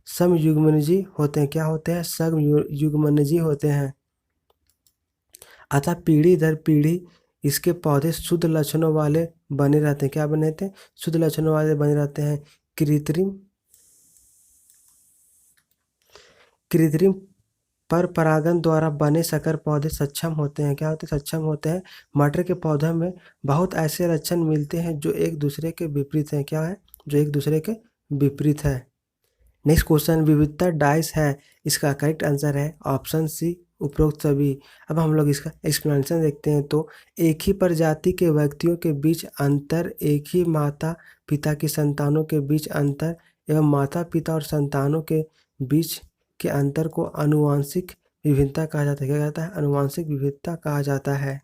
समयुग्मनजी होते हैं। क्या होते हैं? समयुग्मनजी होते हैं। अतः पीढ़ी दर पीढ़ी इसके पौधे शुद्ध लक्षणों वाले बने रहते हैं। क्या बने रहते हैं? शुद्ध लक्षणों वाले बने रहते हैं। कृत्रिम पर परागन द्वारा बने संकर पौधे सक्षम होते हैं। क्या होते हैं? सक्षम होते हैं। मटर के पौधों में बहुत ऐसे लक्षण मिलते हैं जो एक दूसरे के विपरीत हैं। क्या है? जो एक दूसरे के विपरीत है। नेक्स्ट क्वेश्चन, विविधता डाइस है। इसका करेक्ट आंसर है ऑप्शन सी, उपरोक्त सभी। अब हम लोग इसका एक्सप्लेनेशन देखते हैं। तो एक ही प्रजाति के व्यक्तियों के बीच अंतर, एक ही माता पिता की संतानों के बीच अंतर एवं माता पिता और संतानों के बीच के अंतर को आनुवंशिक विभिन्नता कहा जाता है। क्या कहता है? आनुवंशिक विविधता कहा जाता है।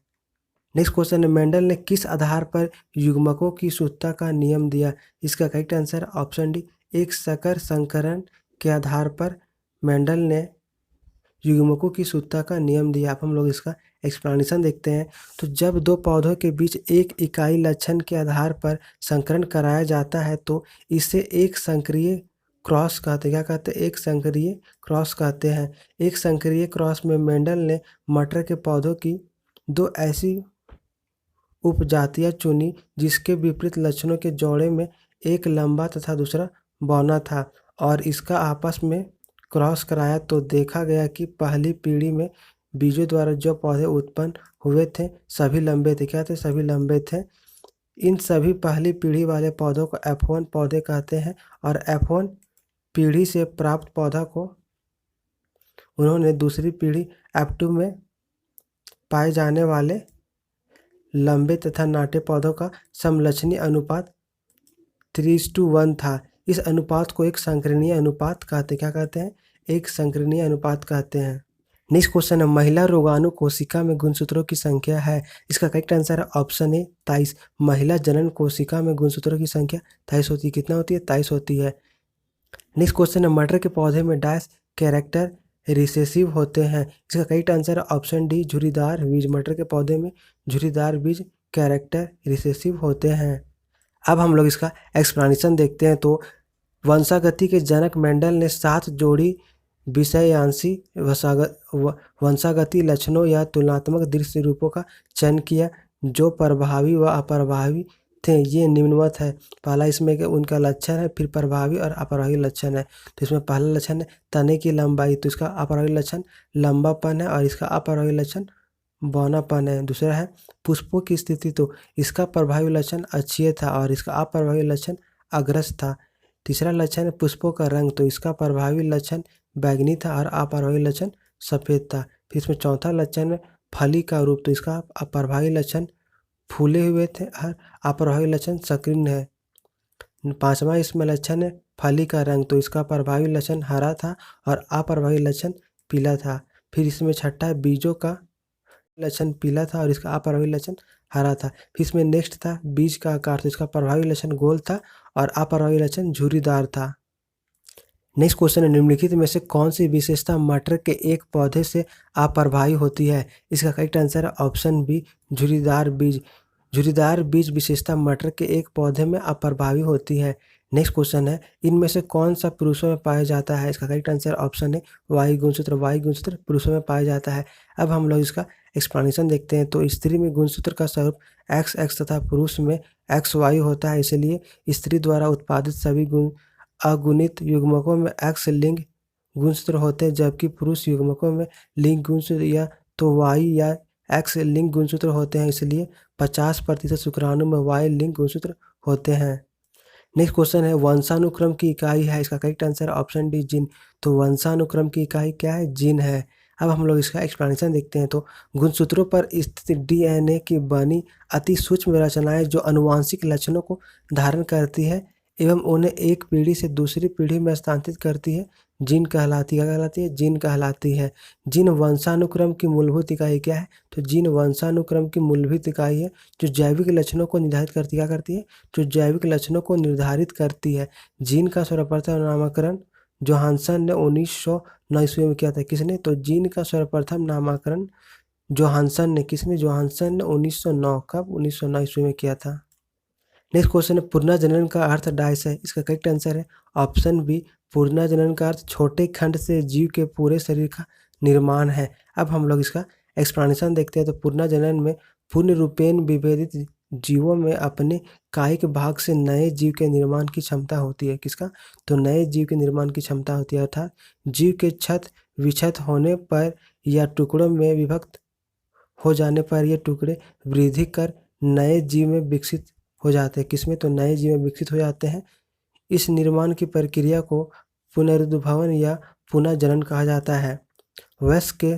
नेक्स्ट क्वेश्चन है, मेंडल ने किस आधार पर युग्मकों की शुद्धता का नियम दिया? इसका करेक्ट आंसर ऑप्शन डी, एक संकर संकरण के आधार पर मेंडल ने युग्मकों की शुद्धता का नियम दिया। अब हम लोग इसका एक्सप्लेनेशन देखते हैं। तो जब दो पौधों के बीच एक इकाई लक्षण के आधार पर संकरण कराया जाता है तो इसे एक संक्रिय क्रॉस कहते हैं। क्या कहते हैं? एक संक्रिय क्रॉस कहते हैं। एक संक्रिय क्रॉस में मेंडल ने मटर के पौधों की दो ऐसी उपजातियां चुनी जिसके विपरीत लक्षणों के जोड़े में एक लंबा तथा दूसरा बौना था और इसका आपस में क्रॉस कराया तो देखा गया कि पहली पीढ़ी में बीजों द्वारा जो पौधे उत्पन्न हुए थे सभी लंबे थे। क्या थे? सभी लंबे थे। इन सभी पहली पीढ़ी वाले पौधों को F1 पौधे कहते हैं और F1 पीढ़ी से प्राप्त पौधा को उन्होंने दूसरी पीढ़ी F2 में पाए जाने वाले लंबे तथा नाटे पौधों का समलक्षणी अनुपात 3:1 था। इस अनुपात को एक संकरणीय अनुपात कहते हैं। क्या कहते हैं? एक संकरणीय अनुपात कहते हैं। नेक्स्ट क्वेश्चन है, महिला रोगाणु कोशिका में गुणसूत्रों की संख्या है। इसका करेक्ट आंसर है ऑप्शन ए, 23। महिला जनन कोशिका में गुणसूत्रों की संख्या 23 होती है। कितना होती है? 23 होती है। नेक्स्ट क्वेश्चन है, मटर के पौधे में डैश कैरेक्टर रिसेसिव होते हैं। इसका करेक्ट आंसर है ऑप्शन डी, झुर्रीदार बीज। मटर के पौधे में झुर्रीदार बीज कैरेक्टर रिसेसिव होते हैं। अब हम लोग इसका एक्सप्लेनेशन देखते हैं। तो वंशागति के जनक मेंडल ने 7 जोड़ी विषयांशी वंशागति लक्षणों या तुलनात्मक दृश्य रूपों का चयन किया जो प्रभावी व अप्रभावी थे। ये निम्नवत है। पहला इसमें कि उनका लक्षण है, फिर प्रभावी और अप्रभावी लक्षण है। तो इसमें पहला लक्षण है तने की लंबाई, तो इसका अप्रभावी लक्षण लंबापन है और इसका अप्रभावी लक्षण बौनापन है। दूसरा है पुष्पों की स्थिति, तो इसका प्रभावी लक्षण अक्षीय था और इसका अप्रभावी लक्षण अग्रस्त था। तीसरा लक्षण है पुष्पों का रंग, तो इसका प्रभावी लक्षण बैंगनी था और अप्रभावी लक्षण सफ़ेद था। फिर इसमें चौथा लक्षण फली का रूप, तो इसका अप्रभावी लक्षण फूले हुए थे और अप्रभावी लक्षण सक्रिय है। पांचवा इसमें लक्षण है फली का रंग, तो इसका प्रभावी लक्षण हरा था और अप्रभावी लक्षण पीला था। फिर इसमें छठा है बीजों का लक्षण पीला था और इसका अप्रभावी लक्षण हरा था। फिर इसमें नेक्स्ट था बीज का आकार, तो इसका प्रभावी लक्षण गोल था और अप्रभावी लक्षण झुर्रीदार था। नेक्स्ट क्वेश्चन है निम्नलिखित में से कौन सी विशेषता मटर के एक पौधे से अप्रभावी होती है? इसका करेक्ट आंसर है ऑप्शन बी झुर्रीदार बीज। झुर्रीदार बीज विशेषता मटर के एक पौधे में अप्रभावी होती है। नेक्स्ट क्वेश्चन है इनमें से कौन सा पुरुषों में पाया जाता है? इसका करेक्ट आंसर ऑप्शन है वायु गुणसूत्र। वायु गुणसूत्र पुरुषों में पाया जाता है। अब हम लोग इसका एक्सप्लेनेशन देखते हैं। तो स्त्री में गुणसूत्र का स्वरूप XX तथा पुरुष में XY होता है, इसलिए स्त्री द्वारा उत्पादित सभी अगुणित युग्मकों में X लिंग गुणसूत्र होते हैं, जबकि पुरुष युग्मकों में लिंग गुणसूत्र या तो Y या X लिंग गुणसूत्र होते हैं, इसलिए 50% शुक्राणु में Y लिंग गुणसूत्र होते हैं। नेक्स्ट क्वेश्चन है वंशानुक्रम की इकाई है? इसका correct answer option D gene. तो वंशानुक्रम की इकाई क्या है? जीन है। अब हम लोग इसका एक्सप्लेनेशन देखते हैं। तो गुणसूत्रों पर स्थित DNA की बनी अति सूक्ष्म रचनाएं जो अनुवांशिक लक्षणों को धारण करती है एवं उन्हें एक पीढ़ी से दूसरी पीढ़ी में स्थानांतरित करती है, जीन कहलाती है। क्या कहलाती है? जीन कहलाती है। जीन वंशानुक्रम की मूलभूत इकाई क्या है? तो जीन वंशानुक्रम की मूलभूत इकाई है जो जैविक लक्षणों को निर्धारित करती है। क्या करती है? जो जैविक लक्षणों को निर्धारित करती है। जीन का सर्वप्रथम नामकरण जोहानसन ने 1909 ईस्वी में किया था। किसने? तो जीन का सर्वप्रथम नामकरण जोहानसन ने 1909 कब? 1909 ईस्वी में किया था। नेक्स्ट क्वेश्चन है पुनर्जनन का अर्थ डाइस है। इसका करेक्ट आंसर है ऑप्शन बी पुनर्जनन का अर्थ छोटे खंड से जीव के पूरे शरीर का निर्माण है। अब हम लोग इसका एक्सप्लेनेशन देखते हैं। तो पुनर्जनन में पूर्ण रूपेण विभेदित जीवों में अपने कायिक भाग से नए जीव के निर्माण की क्षमता होती है। किसका? तो नए जीव के निर्माण की क्षमता होती है, अर्थात जीव के क्षत विक्षत होने पर या टुकड़ों में विभक्त हो जाने पर ये टुकड़े वृद्धि कर नए जीव में विकसित हो जाते हैं। किसमें? तो नए जीव में विकसित हो जाते हैं। इस निर्माण की प्रक्रिया को पुनरुद्भवन या पुनर्जनन कहा जाता है। वयस्क के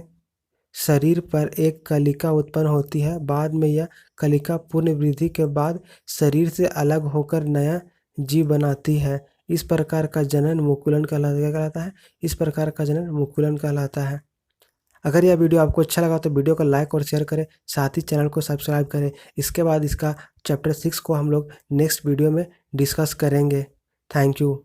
शरीर पर एक कलिका उत्पन्न होती है, बाद में यह कलिका पूर्ण वृद्धि के बाद शरीर से अलग होकर नया जीव बनाती है। इस प्रकार का जनन मुकुलन कहलाता है। इस प्रकार का जनन मुकुलन कहलाता है। अगर यह वीडियो आपको अच्छा लगा तो वीडियो को लाइक और शेयर करें, साथ ही चैनल को सब्सक्राइब करें। इसके बाद इसका चैप्टर 6 को हम लोग नेक्स्ट वीडियो में डिस्कस करेंगे। Thank you.